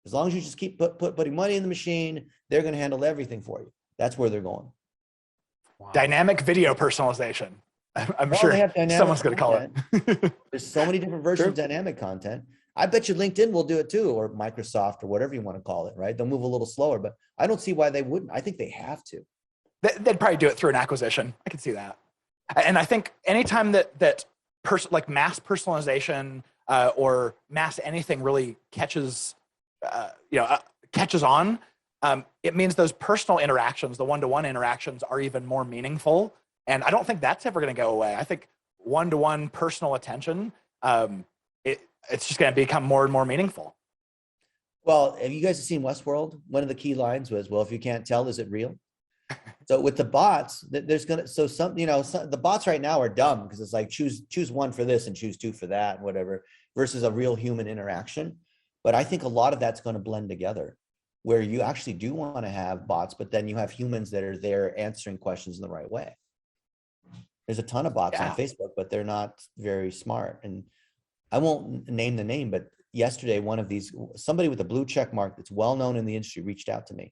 As long as you just keep putting money in the machine, they're going to handle everything for you. That's where they're going. Wow. Dynamic video personalization. I'm sure someone's going to call it. There's so many different versions of dynamic content. I bet you LinkedIn will do it too, or Microsoft, or whatever you want to call it, right? They'll move a little slower, but I don't see why they wouldn't. I think they have to. They'd probably do it through an acquisition. I can see that. And I think anytime that mass personalization or mass anything really catches on, it means those personal interactions, the one-to-one interactions, are even more meaningful. And I don't think that's ever going to go away. I think one-to-one personal attention, it's just going to become more and more meaningful. Well, have you guys seen Westworld? One of the key lines was, well, if you can't tell, is it real? So with the bots, the bots right now are dumb because it's like choose one for this and choose two for that and whatever, versus a real human interaction. But I think a lot of that's going to blend together where you actually do want to have bots, but then you have humans that are there answering questions in the right way. There's a ton of bots on Facebook, but they're not very smart. And I won't name the name, but yesterday, somebody with a blue check mark that's well known in the industry reached out to me.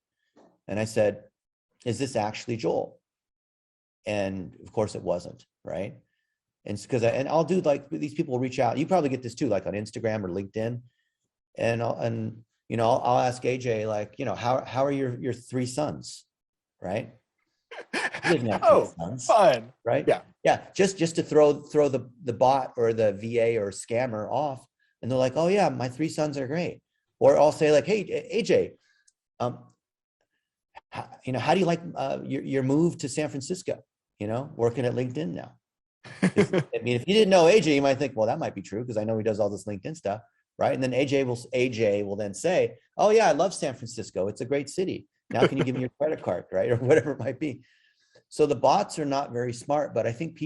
And I said, is this actually Joel? And of course it wasn't, right? And it's because I'll do like, these people will reach out. You probably get this too, like on Instagram or LinkedIn. And I'll ask AJ, like, how are your three sons, right? Sons, fun, right? Yeah. Just to throw the bot or the VA or scammer off, and they're like, oh yeah, my three sons are great. Or I'll say like, hey AJ, how do you like your move to San Francisco? working at LinkedIn now. I mean, if you didn't know AJ, you might think, well, that might be true because I know he does all this LinkedIn stuff, right? And then AJ will then say, oh yeah, I love San Francisco. It's a great city. Now can you give me your credit card, right? Or whatever it might be. So the bots are not very smart, but I think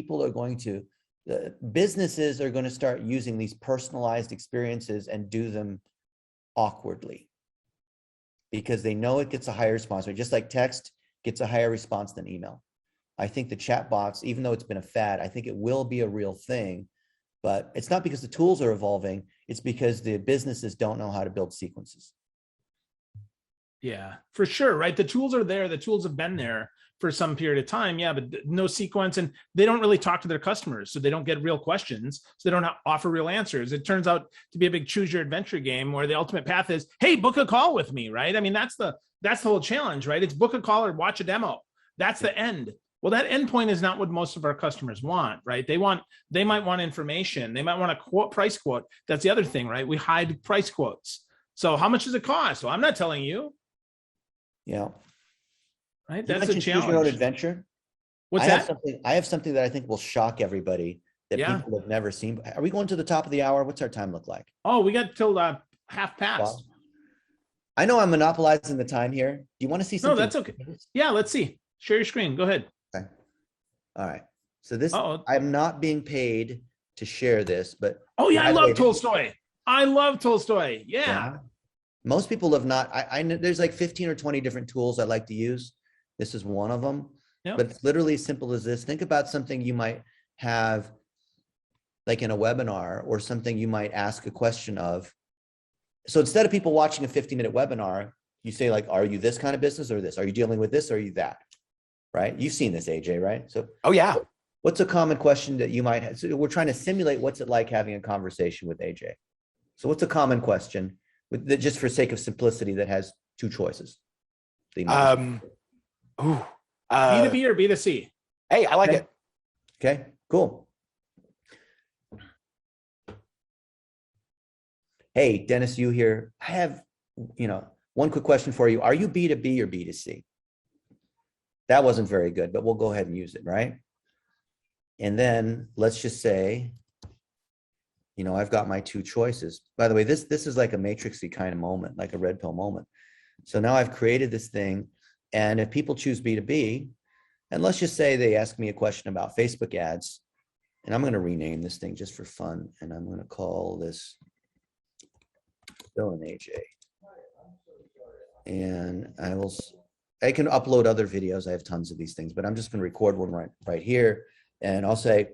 businesses are going to start using these personalized experiences and do them awkwardly because they know it gets a higher response rate, just like text gets a higher response than email. I think the chat bots, even though it's been a fad, I think it will be a real thing, but it's not because the tools are evolving. It's because the businesses don't know how to build sequences. Yeah, for sure. Right. The tools are there. The tools have been there for some period of time. Yeah, but no sequence, and they don't really talk to their customers. So they don't get real questions. So they don't offer real answers. It turns out to be a big choose your adventure game where the ultimate path is, hey, book a call with me. Right. I mean, that's the whole challenge, right? It's book a call or watch a demo. That's the end. Well, that endpoint is not what most of our customers want, right? They might want information. They might want a price quote. That's the other thing, right? We hide price quotes. So how much does it cost? Well, I'm not telling you. Yeah. Right. That's a challenge. Choose your own adventure. What's that? I have something that I think will shock everybody that people have never seen. Are we going to the top of the hour? What's our time look like? Oh, we got till half past. Well, I know I'm monopolizing the time here. Do you want to see something? No, that's okay. Yeah, let's see. Share your screen. Go ahead. Okay. All right. So I'm not being paid to share this, but oh yeah, I love Tolstoy. I love Tolstoy. Yeah. Most people have not. I know there's like 15 or 20 different tools I like to use. This is one of them. Yep. But it's literally as simple as this. Think about something you might have like in a webinar or something you might ask a question of. So instead of people watching a 50-minute webinar, you say like, are you this kind of business or this? Are you dealing with this or are you that? Right? You've seen this, AJ, right? So, oh yeah. What's a common question that you might have? So we're trying to simulate what's it like having a conversation with AJ. So what's a common question just for sake of simplicity that has two choices? B2B or B2C? Hey, I like it. Okay, cool. Hey, Dennis, you here. I have, one quick question for you. Are you B2B or B2C? That wasn't very good, but we'll go ahead and use it, right? And then let's just say, I've got my two choices. By the way, this is like a matrixy kind of moment, like a red pill moment. So now I've created this thing, and if people choose B2B, and let's just say they ask me a question about Facebook ads, and I'm going to rename this thing just for fun, and I'm going to call this Bill and AJ. And I can upload other videos. I have tons of these things, but I'm just going to record one right here. And I'll say,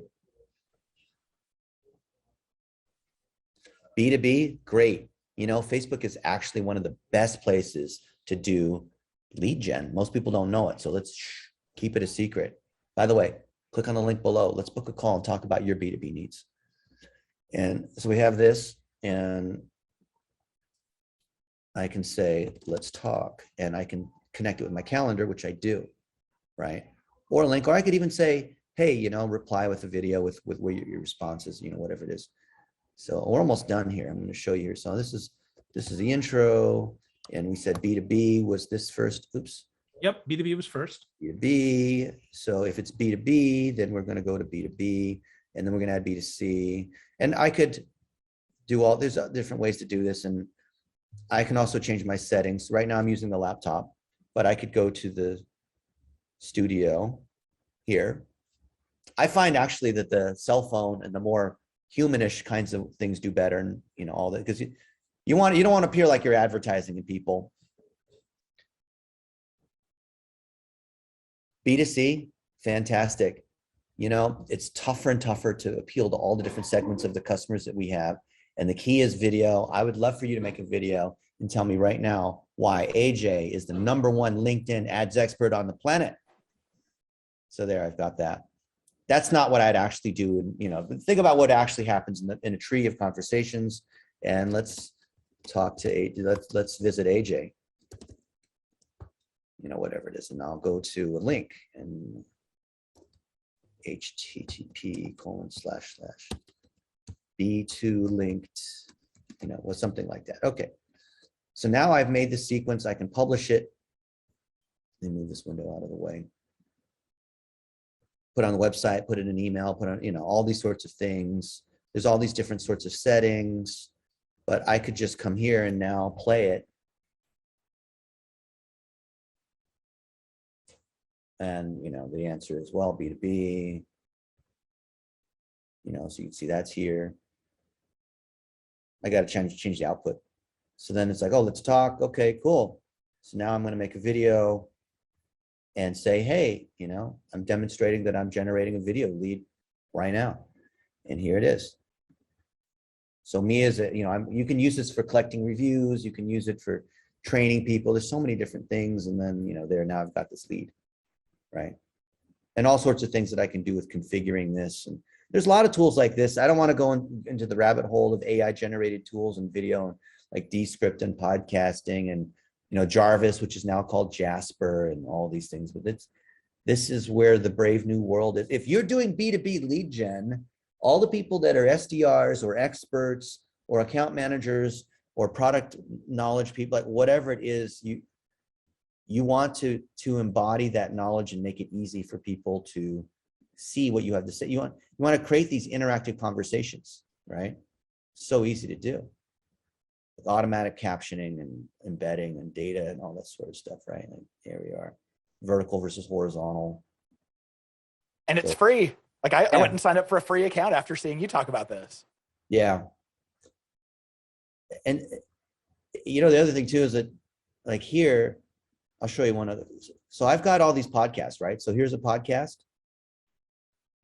B2B, great. Facebook is actually one of the best places to do lead gen. Most people don't know it. So let's keep it a secret. By the way, click on the link below. Let's book a call and talk about your B2B needs. And so we have this, and I can say, let's talk, and I can connect it with my calendar, which I do, right? Or a link, or I could even say, hey, reply with a video with where your response is, whatever it is. So we're almost done here. I'm going to show you here. So this is the intro, and we said B2B was this first. Oops. Yep, B2B was first. B2B. So if it's B2B, then we're going to go to B2B, and then we're going to add B2C. And I could do there's different ways to do this, and I can also change my settings. Right now I'm using the laptop, but I could go to the studio here. I find actually that the cell phone and the more humanish kinds of things do better, and all that, because you don't want to appear like you're advertising to people. B2C, fantastic. It's tougher and tougher to appeal to all the different segments of the customers that we have. And the key is video. I would love for you to make a video and tell me right now why AJ is the #1 LinkedIn ads expert on the planet. So there, I've got that. That's not what I'd actually do. Think about what actually happens in a tree of conversations. And let's talk to AJ. Let's visit AJ. Whatever it is, and I'll go to a link and http:// B2linked, or something like that. Okay. So now I've made the sequence. I can publish it. Let me move this window out of the way. put on the website, put in an email, put on, all these sorts of things. There's all these different sorts of settings, but I could just come here and now play it. And, the answer is, well, B2B, so you can see that's here. I got to change the output. So then it's like, oh, let's talk. Okay, cool. So now I'm going to make a video and say, hey, I'm demonstrating that I'm generating a video lead right now. And here it is. So me as you can use this for collecting reviews. You can use it for training people. There's so many different things. And then, now I've got this lead, right? And all sorts of things that I can do with configuring this. And there's a lot of tools like this. I don't want to go into the rabbit hole of AI generated tools and video, like Descript and podcasting and, Jarvis, which is now called Jasper, and all these things. But this is where the brave new world is. If you're doing B2B lead gen, all the people that are SDRs or experts or account managers or product knowledge people, like whatever it is, you want to embody that knowledge and make it easy for people to see what you have to say. You want to create these interactive conversations, right? So easy to do. With automatic captioning and embedding and data and all that sort of stuff, right? Like, here we are, vertical versus horizontal. And it's free. Like I went and signed up for a free account after seeing you talk about this. Yeah. And the other thing too is that, like here, I'll show you one other. So I've got all these podcasts, right? So here's a podcast.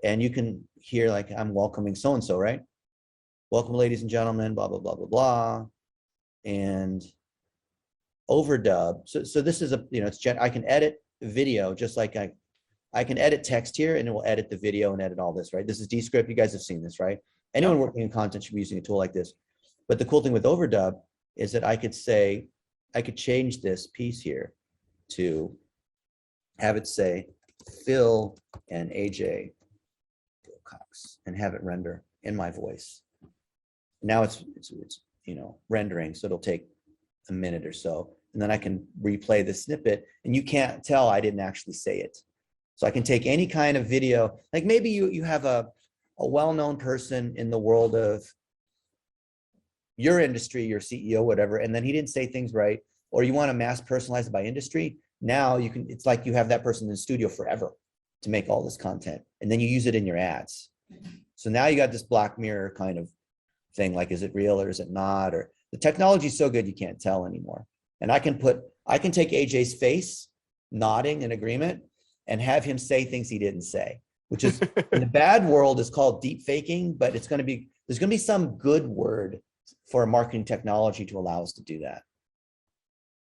And you can hear, like, I'm welcoming so-and-so, right? Welcome, ladies and gentlemen, blah, blah, blah, blah, blah. And overdub. So this is I can edit video just like I can edit text here, and it will edit the video and edit all this, right? This is Descript. You guys have seen this, right? Anyone working in content should be using a tool like this. But the cool thing with overdub is that I could change this piece here to have it say Phil and AJ Wilcox and have it render in my voice. Now it's rendering, so it'll take a minute or so, and then I can replay the snippet, and you can't tell I didn't actually say it. So I can take any kind of video, like maybe you have a well-known person in the world of your industry, your CEO, whatever, and then he didn't say things right, or you want to mass personalize it by industry. Now it's like you have that person in the studio forever to make all this content, and then you use it in your ads. So now you got this Black Mirror kind of thing, like, is it real or is it not? Or the technology is so good you can't tell anymore. And I can take AJ's face nodding in agreement and have him say things he didn't say, which is in the bad world is called deep faking, but there's going to be some good word for a marketing technology to allow us to do that.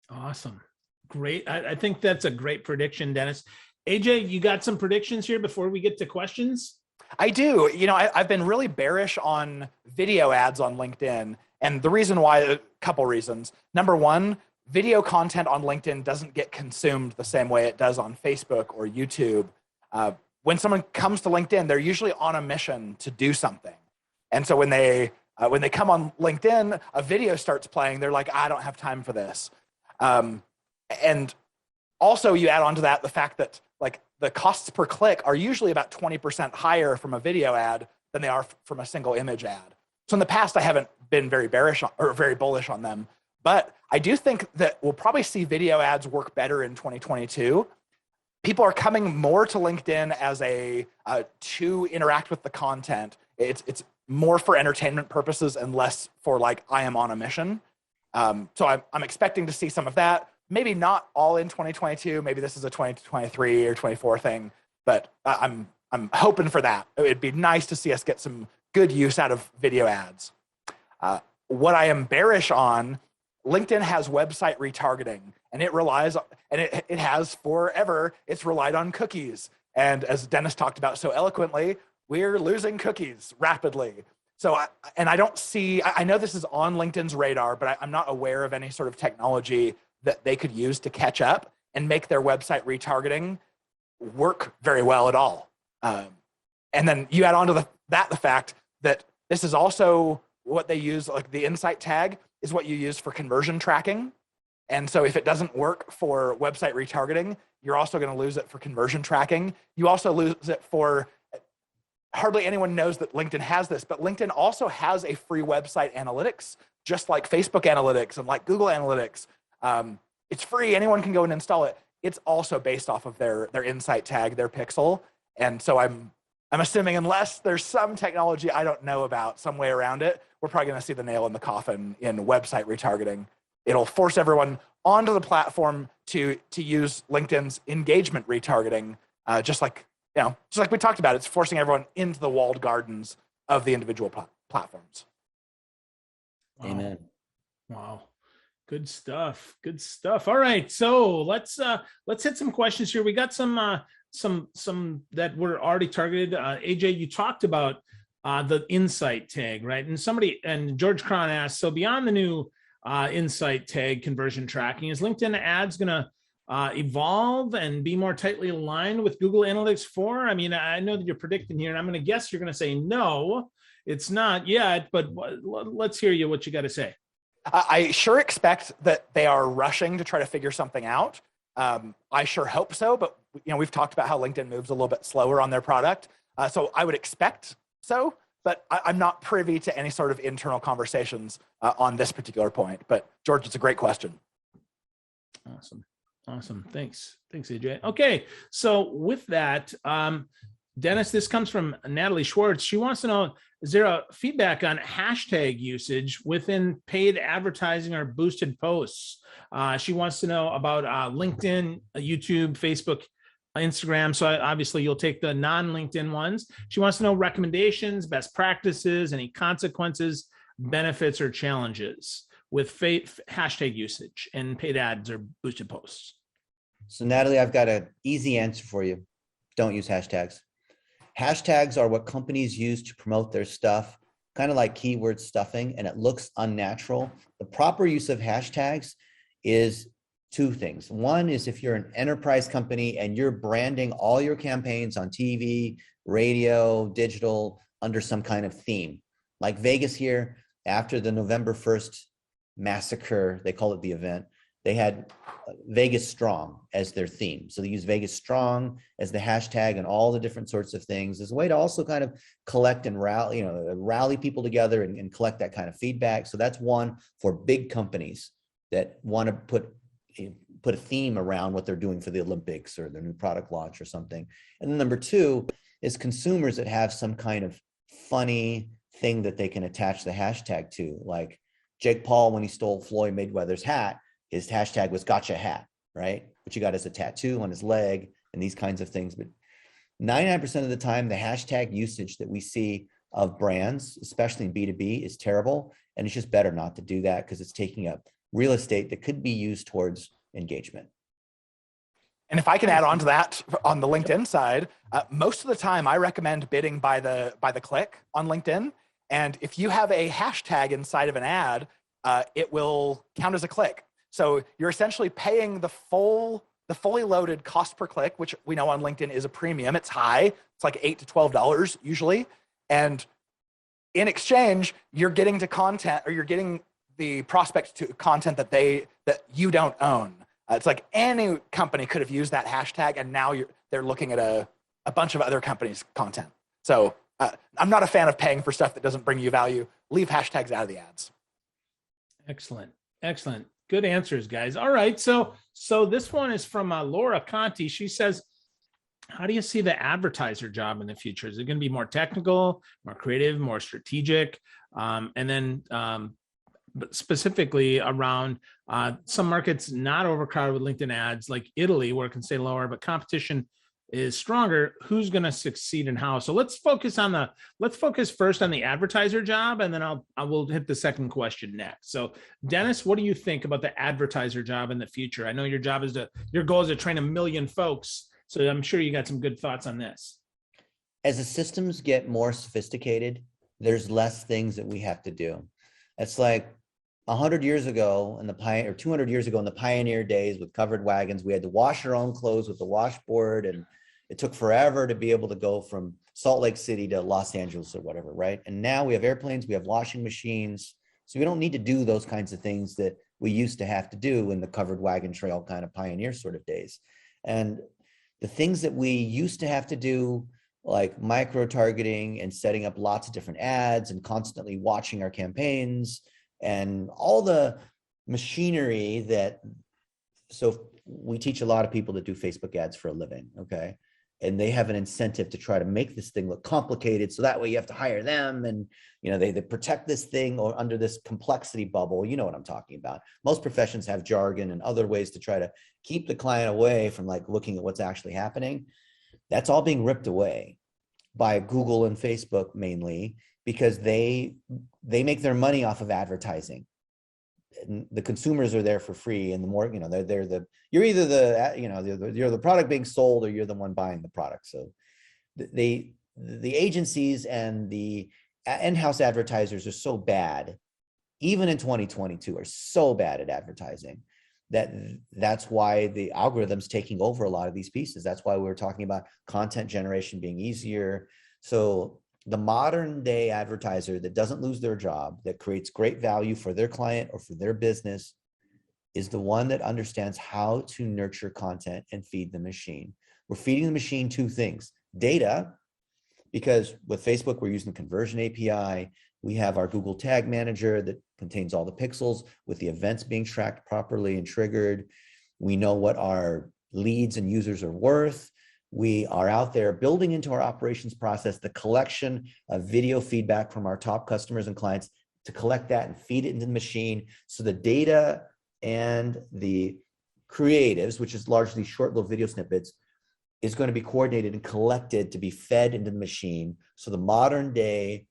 Awesome. Great. I think that's a great prediction, Dennis. AJ, you got some predictions here before we get to questions? I do. I've been really bearish on video ads on LinkedIn. And the reason why, a couple reasons. Number one, video content on LinkedIn doesn't get consumed the same way it does on Facebook or YouTube. When someone comes to LinkedIn, they're usually on a mission to do something. And so when they come on LinkedIn, a video starts playing, they're like, I don't have time for this. And also you add on to that the fact that, like, the costs per click are usually about 20% higher from a video ad than they are from a single image ad. So in the past, I haven't been very bearish or very bullish on them, but I do think that we'll probably see video ads work better in 2022. People are coming more to LinkedIn as to interact with the content. It's more for entertainment purposes and less for, like, I am on a mission. So I'm expecting to see some of that. Maybe not all in 2022. Maybe this is a 2023 or 24 thing, but I'm hoping for that. It'd be nice to see us get some good use out of video ads. What I am bearish on, LinkedIn has website retargeting, and it has forever. It's relied on cookies. And as Dennis talked about so eloquently, we're losing cookies rapidly. So, I don't see, I know this is on LinkedIn's radar, but I'm not aware of any sort of technology that they could use to catch up and make their website retargeting work very well at all. And then you add on to the fact that this is also what they use, like the insight tag is what you use for conversion tracking. And so if it doesn't work for website retargeting, you're also going to lose it for conversion tracking. You also lose it for, hardly anyone knows that LinkedIn has this, but LinkedIn also has a free website analytics, just like Facebook analytics and like Google analytics. It's free. Anyone can go and install it. It's also based off of their insight tag, their pixel. And so I'm assuming unless there's some technology I don't know about, some way around it, we're probably going to see the nail in the coffin in website retargeting. It'll force everyone onto the platform to use LinkedIn's engagement retargeting, just like we talked about. It's forcing everyone into the walled gardens of the individual platforms. Wow. Amen. Wow. Good stuff. Good stuff. All right. So let's hit some questions here. We got some that were already targeted. AJ, you talked about the insight tag, right? And George Cron asked, so beyond the new insight tag conversion tracking, is LinkedIn ads going to evolve and be more tightly aligned with Google Analytics 4? I mean, I know that you're predicting here, and I'm going to guess you're going to say no, it's not yet, but let's hear you, what you got to say. I sure expect that they are rushing to try to figure something out. I sure hope so, but we've talked about how LinkedIn moves a little bit slower on their product. So I would expect so, but I'm not privy to any sort of internal conversations on this particular point. But George, it's a great question. Awesome. Thanks, AJ. Okay, so with that, Dennis, this comes from Natalie Schwartz. She wants to know, is there a feedback on hashtag usage within paid advertising or boosted posts? She wants to know about LinkedIn, YouTube, Facebook, Instagram. So obviously you'll take the non-LinkedIn ones. She wants to know recommendations, best practices, any consequences, benefits, or challenges with hashtag usage and paid ads or boosted posts. So Natalie, I've got an easy answer for you. Don't use hashtags. Hashtags are what companies use to promote their stuff, kind of like keyword stuffing, and it looks unnatural. The proper use of hashtags is two things. One is if you're an enterprise company and you're branding all your campaigns on TV, radio, digital, under some kind of theme. Like Vegas here, after the November 1st massacre, they call it the event, they had Vegas Strong as their theme. So they use Vegas Strong as the hashtag and all the different sorts of things as a way to also kind of collect and rally people together and collect that kind of feedback. So that's one for big companies that want to put a theme around what they're doing for the Olympics or their new product launch or something. And then number two is consumers that have some kind of funny thing that they can attach the hashtag to, like Jake Paul, when he stole Floyd Mayweather's hat, his hashtag was gotcha hat, right? Which he got as a tattoo on his leg and these kinds of things. But 99% of the time, the hashtag usage that we see of brands, especially in B2B, is terrible. And it's just better not to do that because it's taking up real estate that could be used towards engagement. And if I can add on to that on the LinkedIn side, most of the time I recommend bidding by the click on LinkedIn. And if you have a hashtag inside of an ad, it will count as a click. So you're essentially paying the fully loaded cost per click, which we know on LinkedIn is a premium. It's high. It's like $8 to $12 usually. And in exchange, you're getting to content, or you're getting the prospect to content that you don't own. It's like any company could have used that hashtag, and now they're looking at a bunch of other companies' content. So I'm not a fan of paying for stuff that doesn't bring you value. Leave hashtags out of the ads. Excellent. Good answers, guys. All right. So this one is from Laura Conti. She says, how do you see the advertiser job in the future? Is it going to be more technical, more creative, more strategic? And then but specifically around some markets not overcrowded with LinkedIn ads, like Italy, where it can stay lower, but competition is stronger. Who's going to succeed and how? So let's focus first on the advertiser job, and then I will hit the second question next. So Dennis, what do you think about the advertiser job in the future? I know your goal is to train 1 million folks. So I'm sure you got some good thoughts on this. As the systems get more sophisticated, there's less things that we have to do. It's like 100 years ago or 200 years ago in the pioneer days with covered wagons, we had to wash our own clothes with the washboard, and it took forever to be able to go from Salt Lake City to Los Angeles or whatever, right? And now we have airplanes, we have washing machines, so we don't need to do those kinds of things that we used to have to do in the covered wagon trail kind of pioneer sort of days. And the things that we used to have to do, like micro targeting and setting up lots of different ads and constantly watching our campaigns and all the machinery that, so we teach a lot of people that do Facebook ads for a living, okay? And they have an incentive to try to make this thing look complicated, so that way you have to hire them, and they protect this thing or under this complexity bubble. You know what I'm talking about. Most professions have jargon and other ways to try to keep the client away from like looking at what's actually happening. That's all being ripped away by Google and Facebook mainly, because they make their money off of advertising. And the consumers are there for free, and the more you're either you're the product being sold or you're the one buying the product. So the agencies and the in-house advertisers are so bad, even in 2022, are so bad at advertising that's why the algorithm's taking over a lot of these pieces. That's why we were talking about content generation being easier. So the modern day advertiser that doesn't lose their job, that creates great value for their client or for their business, is the one that understands how to nurture content and feed the machine. We're feeding the machine two things: data, because with Facebook, we're using the conversion API. We have our Google Tag Manager that contains all the pixels with the events being tracked properly and triggered. We know what our leads and users are worth. We are out there building into our operations process the collection of video feedback from our top customers and clients to collect that and feed it into the machine. So the data and the creatives, which is largely short little video snippets, is going to be coordinated and collected to be fed into the machine. So the modern day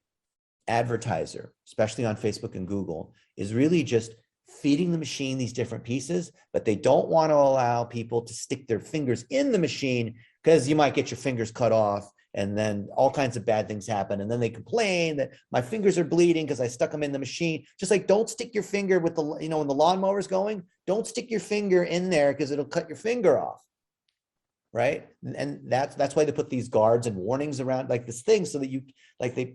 advertiser, especially on Facebook and Google, is really just feeding the machine these different pieces, but they don't want to allow people to stick their fingers in the machine, because you might get your fingers cut off and then all kinds of bad things happen. And then they complain that my fingers are bleeding because I stuck them in the machine. Just like, don't stick your finger with the, when the lawnmower's going, don't stick your finger in there because it'll cut your finger off. Right. And that's why they put these guards and warnings around like this thing, so that you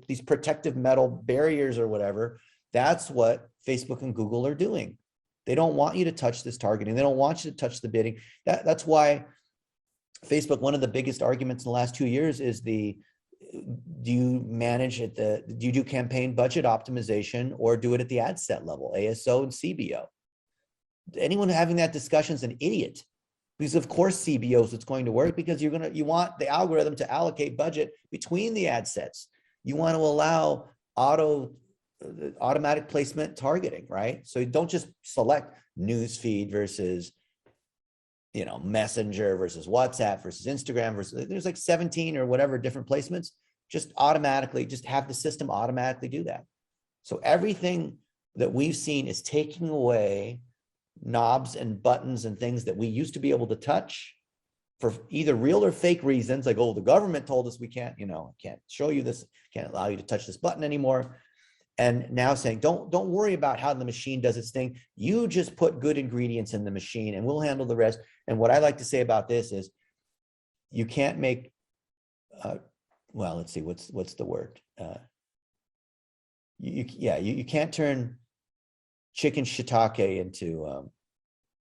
these protective metal barriers or whatever. That's what Facebook and Google are doing. They don't want you to touch this targeting. They don't want you to touch the bidding. That's why Facebook, one of the biggest arguments in the last 2 years is do you do campaign budget optimization or do it at the ad set level, ASO and CBO? Anyone having that discussion is an idiot. Because of course CBOs it's going to work, because you want the algorithm to allocate budget between the ad sets. You want to allow automatic placement targeting, right? So you don't just select newsfeed versus Messenger versus WhatsApp versus Instagram versus, there's like 17 or whatever different placements. Just have the system automatically do that. So everything that we've seen is taking away knobs and buttons and things that we used to be able to touch for either real or fake reasons, like, oh, the government told us we can't, can't show you this, can't allow you to touch this button anymore. And now saying, don't worry about how the machine does its thing. You just put good ingredients in the machine and we'll handle the rest. And what I like to say about this is, you can't make, let's see, what's the word? You can't turn chicken shiitake into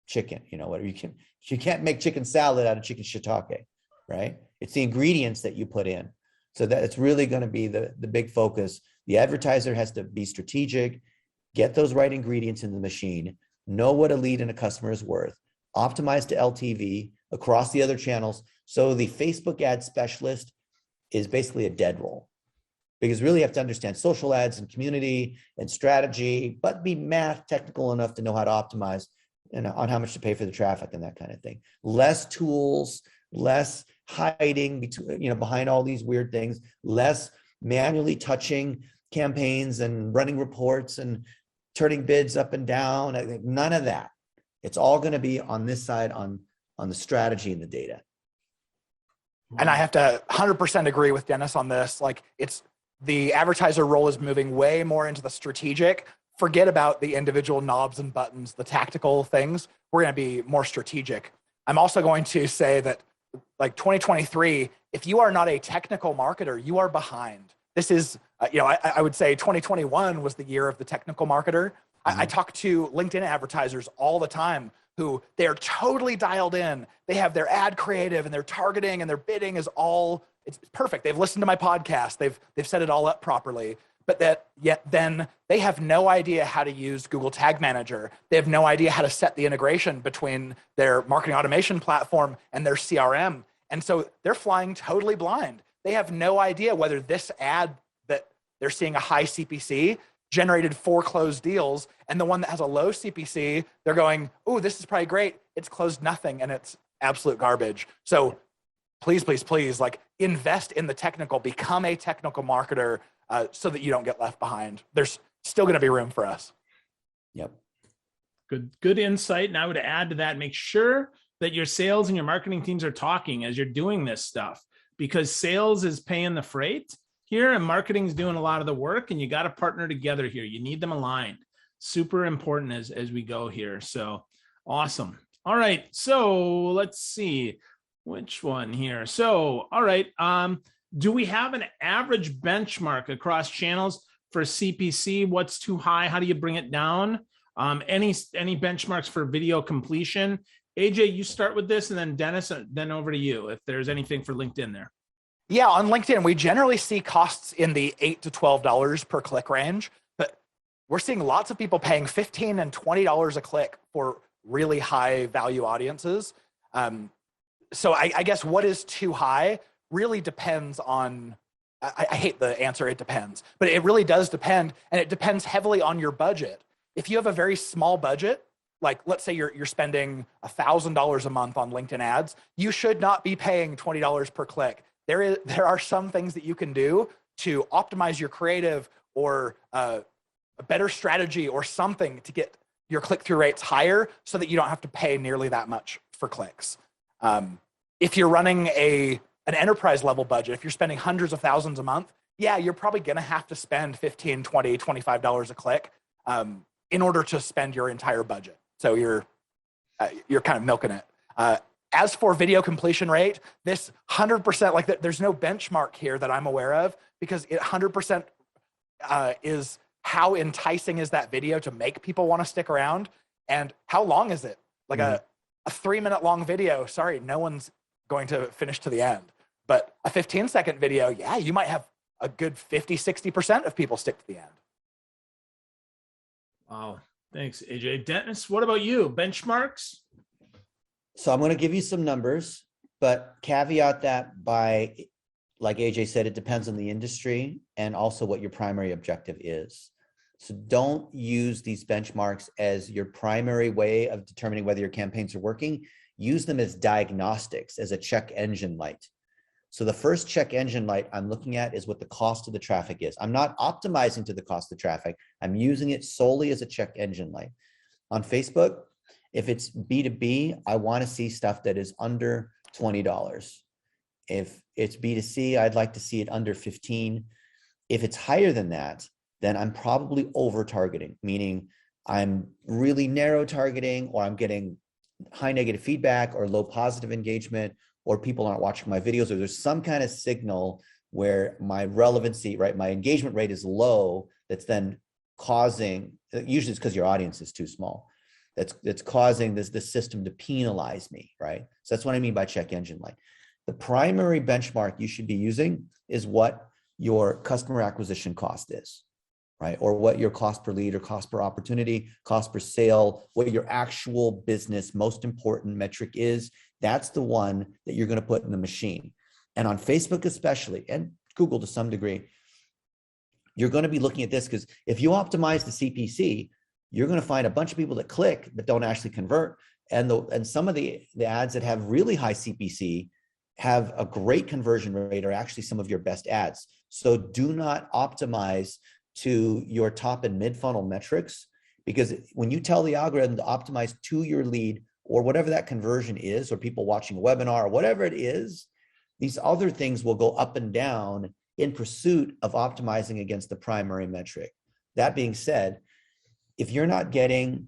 chicken, whatever. You can't make chicken salad out of chicken shiitake, right? It's the ingredients that you put in. So that it's really going to be the big focus. The advertiser has to be strategic, get those right ingredients in the machine, know what a lead and a customer is worth, optimize to LTV across the other channels. So the Facebook ad specialist is basically a dead role, because really you have to understand social ads and community and strategy, but be math technical enough to know how to optimize and on how much to pay for the traffic and that kind of thing. Less tools, less hiding between, behind all these weird things, less manually touching campaigns and running reports and turning bids up and down. I think none of that. It's all going to be on this side, on the strategy and the data. And I have to 100% agree with Dennis on this. Like, the advertiser role is moving way more into the strategic. Forget about the individual knobs and buttons, the tactical things. We're going to be more strategic. I'm also going to say that, like, 2023, if you are not a technical marketer, you are behind. This is, I would say 2021 was the year of the technical marketer. I talk to LinkedIn advertisers all the time who they're totally dialed in. They have their ad creative and their targeting and their bidding is all, it's perfect. They've listened to my podcast. They've set it all up properly. But yet then they have no idea how to use Google Tag Manager. They have no idea how to set the integration between their marketing automation platform and their CRM. And so they're flying totally blind. They have no idea whether this ad that they're seeing a high CPC generated 4 closed deals, and the one that has a low CPC, they're going, oh, this is probably great. It's closed nothing, and it's absolute garbage. So please, please, please, like invest in the technical, become a technical marketer, so that you don't get left behind. There's still going to be room for us. Yep. Good insight. And I would add to that, make sure that your sales and your marketing teams are talking as you're doing this stuff, because sales is paying the freight here and marketing is doing a lot of the work, and you got to partner together here. You need them aligned. Super important as we go here. So awesome. All right. So let's see which one here. So, all right. Do we have an average benchmark across channels for CPC? What's too high? How do you bring it down? Any benchmarks for video completion? AJ, you start with this, and then Dennis, then over to you if there's anything for LinkedIn there. Yeah, on LinkedIn, we generally see costs in the $8 to $12 per click range, but we're seeing lots of people paying $15 and $20 a click for really high value audiences. So I guess what is too high really depends on, I hate the answer, it depends, but it really does depend, and it depends heavily on your budget. If you have a very small budget, like let's say you're spending $1,000 a month on LinkedIn ads, you should not be paying $20 per click. There are some things that you can do to optimize your creative or a better strategy or something to get your click-through rates higher so that you don't have to pay nearly that much for clicks. If you're running an enterprise level budget, if you're spending hundreds of thousands a month, yeah, you're probably going to have to spend $15, $20, $25 a click in order to spend your entire budget. So you're kind of milking it. As for video completion rate, this 100%, like there's no benchmark here that I'm aware of, because it 100% is how enticing is that video to make people want to stick around, and how long is it? Like a 3-minute long video, sorry, no one's going to finish to the end. But a 15-second video, yeah, you might have a good 50, 60% of people stick to the end. Wow. Thanks, AJ. Dennis, what about you? Benchmarks? So I'm going to give you some numbers, but caveat that by, like AJ said, it depends on the industry and also what your primary objective is. So don't use these benchmarks as your primary way of determining whether your campaigns are working. Use them as diagnostics, as a check engine light. So the first check engine light I'm looking at is what the cost of the traffic is. I'm not optimizing to the cost of traffic. I'm using it solely as a check engine light. On Facebook, if it's B2B, I want to see stuff that is under $20. If it's B2C, I'd like to see it under 15. If it's higher than that, then I'm probably over targeting, meaning I'm really narrow targeting, or I'm getting high negative feedback or low positive engagement, or people aren't watching my videos, or there's some kind of signal where my relevancy, right, my engagement rate is low, that's then causing, usually it's because your audience is too small, that's causing this system to penalize me, right? So that's what I mean by check engine light. The primary benchmark you should be using is what your customer acquisition cost is, right? Or what your cost per lead or cost per opportunity, cost per sale, what your actual business most important metric is. That's the one that you're going to put in the machine. And on Facebook especially, and Google to some degree, you're going to be looking at this, because if you optimize the CPC, you're going to find a bunch of people that click but don't actually convert. And some of the ads that have really high CPC have a great conversion rate, are actually some of your best ads. So do not optimize to your top and mid funnel metrics, because when you tell the algorithm to optimize to your lead or whatever that conversion is, or people watching a webinar or whatever it is, these other things will go up and down in pursuit of optimizing against the primary metric. That being said, if you're not getting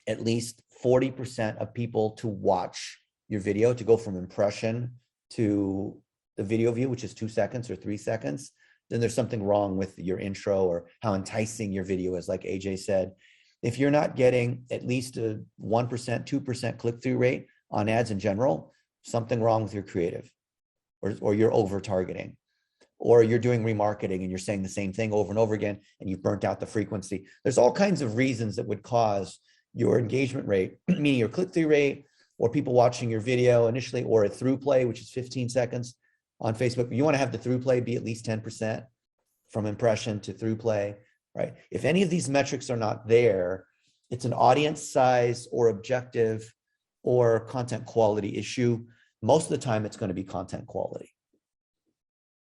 at least 40% of people to watch your video, to go from impression to the video view, which is 2 seconds or 3 seconds, then there's something wrong with your intro or how enticing your video is, like AJ said. If you're not getting at least a 1%, 2% click-through rate on ads in general, something wrong with your creative, or you're over targeting, or you're doing remarketing and you're saying the same thing over and over again and you've burnt out the frequency. There's all kinds of reasons that would cause your engagement rate, meaning your click-through rate, or people watching your video initially, or a through play, which is 15 seconds on Facebook. You want to have the through play be at least 10% from impression to through play, right? If any of these metrics are not there, it's an audience size or objective or content quality issue. Most of the time, it's going to be content quality.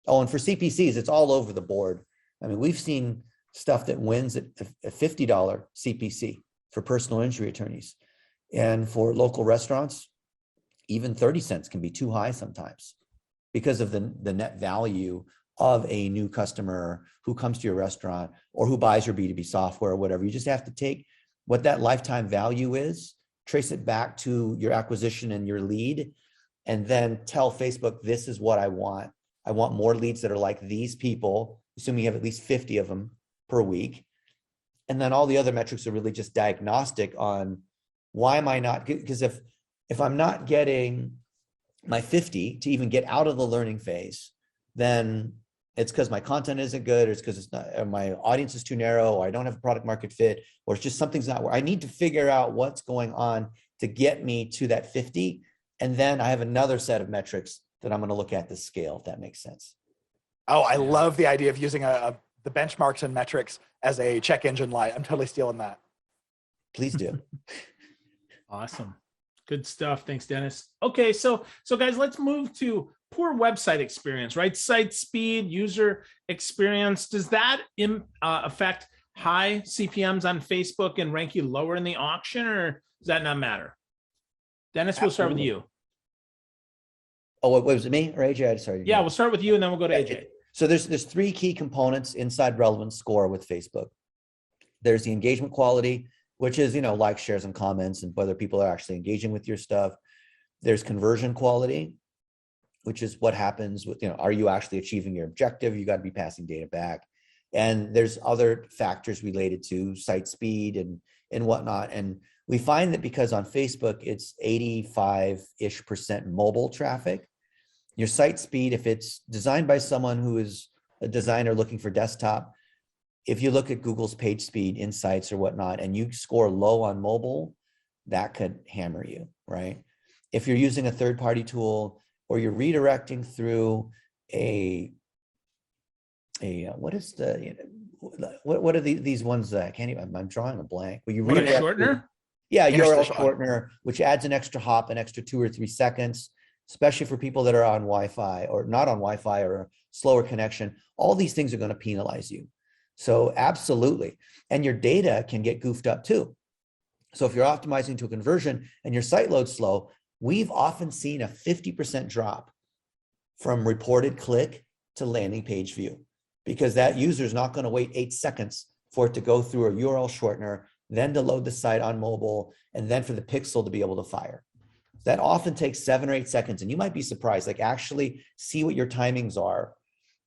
Oh, and for CPCs, it's all over the board. I mean, we've seen stuff that wins at a $50 CPC for personal injury attorneys. And for local restaurants, even 30 cents can be too high sometimes because of the net value of a new customer who comes to your restaurant or who buys your B2B software or whatever. You just have to take what that lifetime value is, trace it back to your acquisition and your lead, and then tell Facebook, this is what I want. I want more leads that are like these people, assuming you have at least 50 of them per week. And then all the other metrics are really just diagnostic on why am I not, because if I'm not getting my 50 to even get out of the learning phase, then it's because my content isn't good, or it's because it's not, my audience is too narrow, or I don't have a product market fit, or it's just something's not where I need to figure out what's going on to get me to that 50. And then I have another set of metrics that I'm going to look at the scale, if that makes sense. Oh, I love the idea of using the benchmarks and metrics as a check engine light. I'm totally stealing that. Please do. Awesome. Good stuff. Thanks, Dennis. Okay, so guys, let's move to poor website experience, right? Site speed, user experience. Does that affect high CPMs on Facebook and rank you lower in the auction, or does that not matter? Dennis, we'll start with you. Oh, what was it, me or AJ? Sorry. Yeah, we'll start with you and then we'll go to AJ. So there's three key components inside relevance score with Facebook. There's the engagement quality, which is, likes, shares, and comments, and whether people are actually engaging with your stuff. There's conversion quality, which is what happens with, are you actually achieving your objective? You got to be passing data back. And there's other factors related to site speed and whatnot. And we find that because on Facebook, it's 85-ish% mobile traffic, your site speed, if it's designed by someone who is a designer looking for desktop, if you look at Google's page speed insights or whatnot, and you score low on mobile, that could hammer you, right? If you're using a third-party tool, or you're redirecting through what is the, what are these ones that I can't even, I'm drawing a blank. Well, you redirect shortener? Yeah, URL shortener, which adds an extra hop, an extra 2 or 3 seconds, especially for people that are on Wi-Fi or not on Wi-Fi or a slower connection. All these things are going to penalize you. So absolutely. And your data can get goofed up too. So if you're optimizing to a conversion and your site loads slow, we've often seen a 50% drop from reported click to landing page view, because that user is not going to wait 8 seconds for it to go through a URL shortener, then to load the site on mobile, and then for the pixel to be able to fire. That often takes 7 or 8 seconds. And you might be surprised, like actually see what your timings are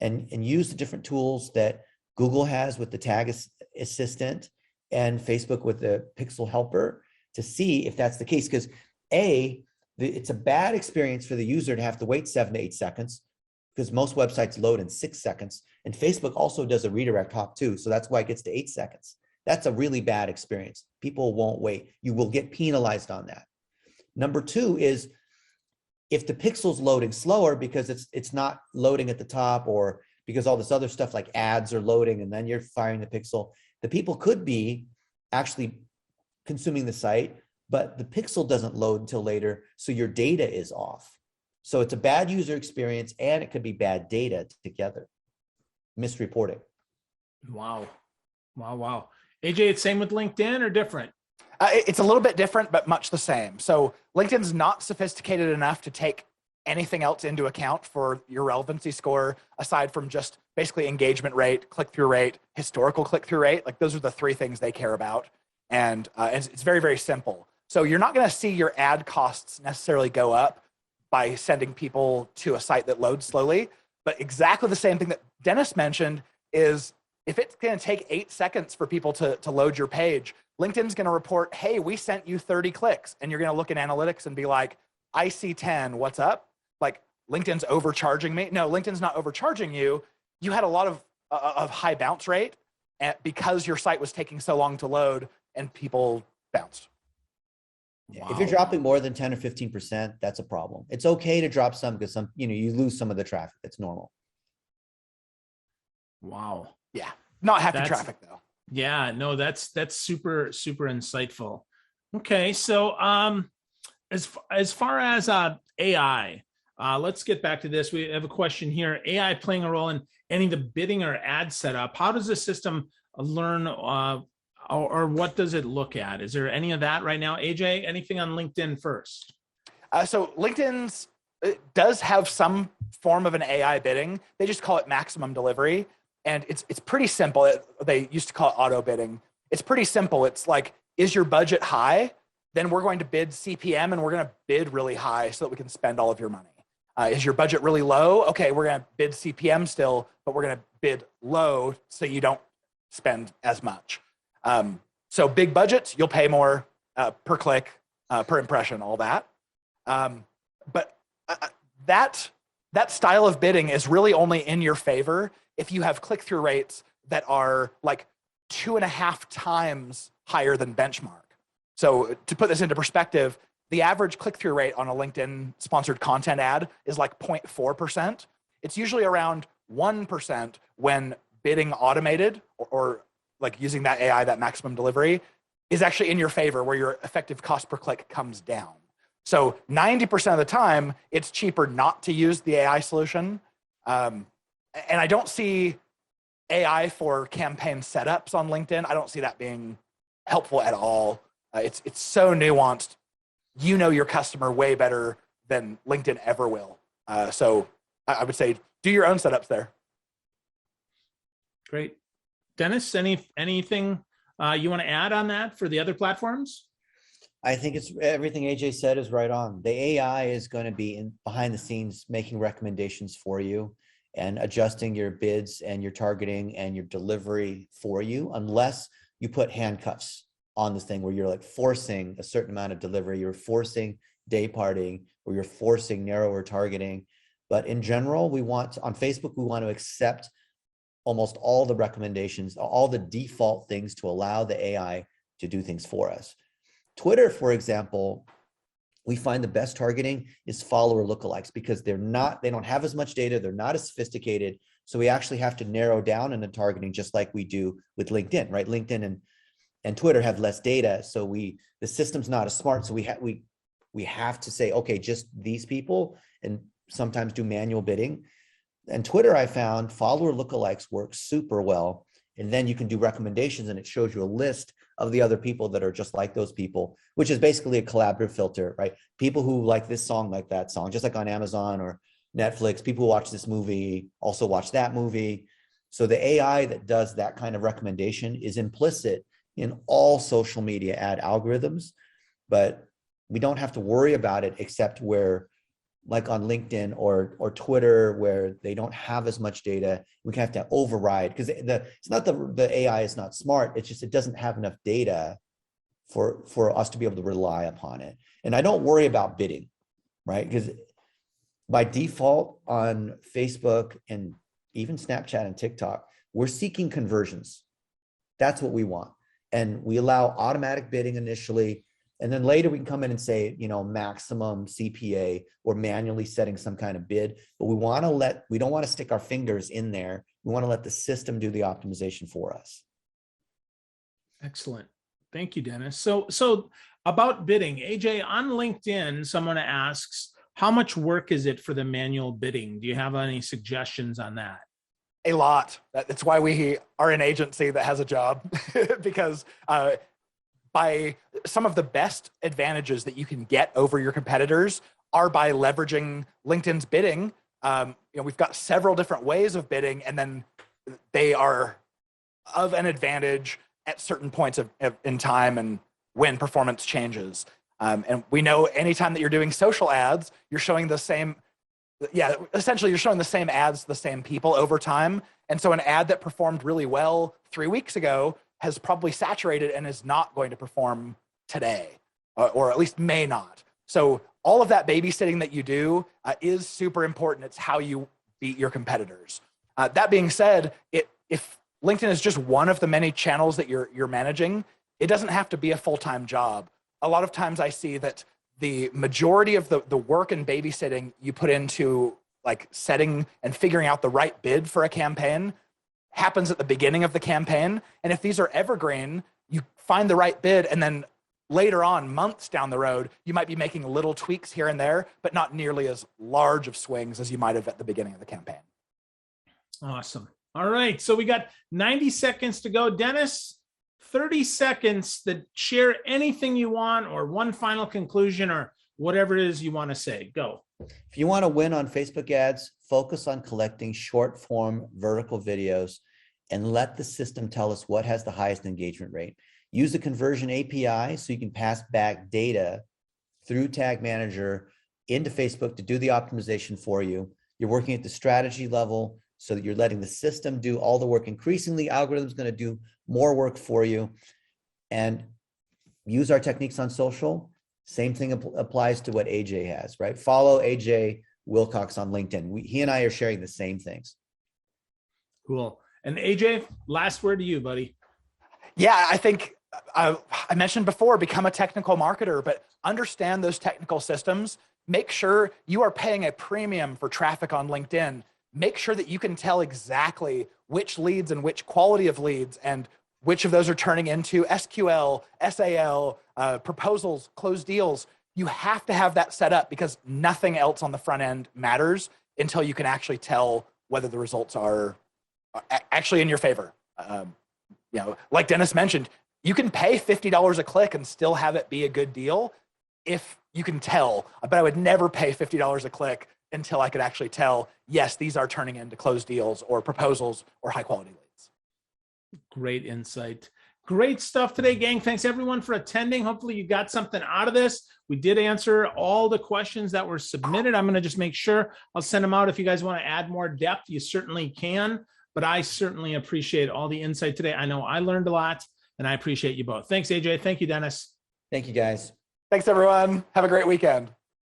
and use the different tools that Google has with the tag assistant and Facebook with the pixel helper to see if that's the case. Because it's a bad experience for the user to have to wait 7 to 8 seconds, because most websites load in 6 seconds. And Facebook also does a redirect hop too. So that's why it gets to 8 seconds. That's a really bad experience. People won't wait. You will get penalized on that. Number 2 is if the pixel's loading slower because it's not loading at the top, or because all this other stuff like ads are loading and then you're firing the pixel, the people could be actually consuming the site, but the pixel doesn't load until later. So your data is off. So it's a bad user experience and it could be bad data together. Misreporting. Wow. AJ, it's same with LinkedIn or different? It's a little bit different, but much the same. So LinkedIn's not sophisticated enough to take anything else into account for your relevancy score, aside from just basically engagement rate, click-through rate, historical click-through rate. Like those are the 3 things they care about. And it's very, very simple. So you're not going to see your ad costs necessarily go up by sending people to a site that loads slowly. But exactly the same thing that Dennis mentioned is if it's going to take 8 seconds for people to load your page, LinkedIn's going to report, hey, we sent you 30 clicks. And you're going to look in analytics and be like, I see 10, what's up? Like, LinkedIn's overcharging me. No, LinkedIn's not overcharging you. You had a lot of high bounce rate because your site was taking so long to load and people bounced. Wow. If you're dropping more than 10 or 15%, that's a problem. It's okay to drop some because you lose some of the traffic. That's normal. Wow. Yeah. Not happy traffic though. Yeah, no, that's super, super insightful. Okay. So as far as AI, let's get back to this. We have a question here. AI playing a role in any of the bidding or ad setup. How does the system learn or what does it look at? Is there any of that right now? AJ, anything on LinkedIn first? So LinkedIn's does have some form of an AI bidding. They just call it maximum delivery. And it's pretty simple. They used to call it auto bidding. It's pretty simple. It's like, is your budget high? Then we're going to bid CPM and we're going to bid really high so that we can spend all of your money. Is your budget really low? Okay, we're going to bid CPM still, but we're going to bid low so you don't spend as much. So big budgets, you'll pay more per click, per impression, all that. But that style of bidding is really only in your favor if you have click-through rates that are like 2.5 times higher than benchmark. So to put this into perspective, the average click-through rate on a LinkedIn sponsored content ad is like 0.4%. It's usually around 1% when bidding automated or like using that AI, that maximum delivery, is actually in your favor where your effective cost per click comes down. So 90% of the time, it's cheaper not to use the AI solution. And I don't see AI for campaign setups on LinkedIn. I don't see that being helpful at all. It's so nuanced. You know your customer way better than LinkedIn ever will. So I would say do your own setups there. Great. Dennis, anything you want to add on that for the other platforms? I think it's everything AJ said is right on. The AI is going to be behind the scenes making recommendations for you and adjusting your bids and your targeting and your delivery for you, unless you put handcuffs on this thing where you're like forcing a certain amount of delivery, you're forcing day parting, or you're forcing narrower targeting. But in general, on Facebook, we want to accept almost all the recommendations, all the default things to allow the AI to do things for us. Twitter, for example, we find the best targeting is follower lookalikes because they don't have as much data, they're not as sophisticated. So we actually have to narrow down in the targeting just like we do with LinkedIn, right? LinkedIn and Twitter have less data. So the system's not as smart. So we have to say, okay, just these people, and sometimes do manual bidding. And Twitter, I found follower lookalikes work super well. And then you can do recommendations and it shows you a list of the other people that are just like those people, which is basically a collaborative filter, right? People who like this song, like that song, just like on Amazon or Netflix, people who watch this movie also watch that movie. So the AI that does that kind of recommendation is implicit in all social media ad algorithms, but we don't have to worry about it except where, like on LinkedIn or Twitter, where they don't have as much data, we have to override because it's not the AI is not smart. It's just it doesn't have enough data for us to be able to rely upon it. And I don't worry about bidding, right? Because by default on Facebook and even Snapchat and TikTok, we're seeking conversions. That's what we want. And we allow automatic bidding initially. And then later we can come in and say, maximum CPA or manually setting some kind of bid. But we don't want to stick our fingers in there. We want to let the system do the optimization for us. Excellent. Thank you, Dennis. So about bidding, AJ, on LinkedIn, someone asks, how much work is it for the manual bidding? Do you have any suggestions on that? A lot. That's why we are an agency that has a job because by some of the best advantages that you can get over your competitors are by leveraging LinkedIn's bidding. We've got several different ways of bidding, and then they are of an advantage at certain points in time and when performance changes. And we know anytime that you're doing social ads, you're showing essentially you're showing the same ads to the same people over time. And so an ad that performed really well 3 weeks ago has probably saturated and is not going to perform today, or at least may not. So all of that babysitting that you do is super important. It's how you beat your competitors. That being said, if LinkedIn is just one of the many channels that you're managing, it doesn't have to be a full-time job. A lot of times I see that the majority of the work and babysitting you put into like setting and figuring out the right bid for a campaign happens at the beginning of the campaign. And if these are evergreen, you find the right bid, and then later on, months down the road, you might be making little tweaks here and there, but not nearly as large of swings as you might have at the beginning of the campaign. Awesome. All right. So we got 90 seconds to go. Dennis, 30 seconds to share anything you want, or one final conclusion, or whatever it is you want to say. Go. If you want to win on Facebook ads, focus on collecting short form vertical videos and let the system tell us what has the highest engagement rate. Use the conversion API so you can pass back data through Tag Manager into Facebook to do the optimization for you. You're working at the strategy level so that you're letting the system do all the work. Increasingly, algorithm's going to do more work for you. And use our techniques on social. Same thing applies to what AJ has, right? Follow AJ Wilcox on LinkedIn. He and I are sharing the same things. Cool. And AJ, last word to you, buddy. Yeah, I think I mentioned before, become a technical marketer, but understand those technical systems. Make sure you are paying a premium for traffic on LinkedIn. Make sure that you can tell exactly which leads and which quality of leads and which of those are turning into SQL, SAL, proposals, closed deals. You have to have that set up because nothing else on the front end matters until you can actually tell whether the results are actually in your favor. Like Dennis mentioned, you can pay $50 a click and still have it be a good deal if you can tell. But I would never pay $50 a click until I could actually tell, yes, these are turning into closed deals or proposals or high quality leads. Great insight. Great stuff today, gang. Thanks everyone for attending. Hopefully you got something out of this. We did answer all the questions that were submitted. I'm going to just make sure I'll send them out. If you guys want to add more depth, you certainly can. But I certainly appreciate all the insight today. I know I learned a lot, and I appreciate you both. Thanks, AJ. Thank you, Dennis. Thank you, guys. Thanks, everyone. Have a great weekend.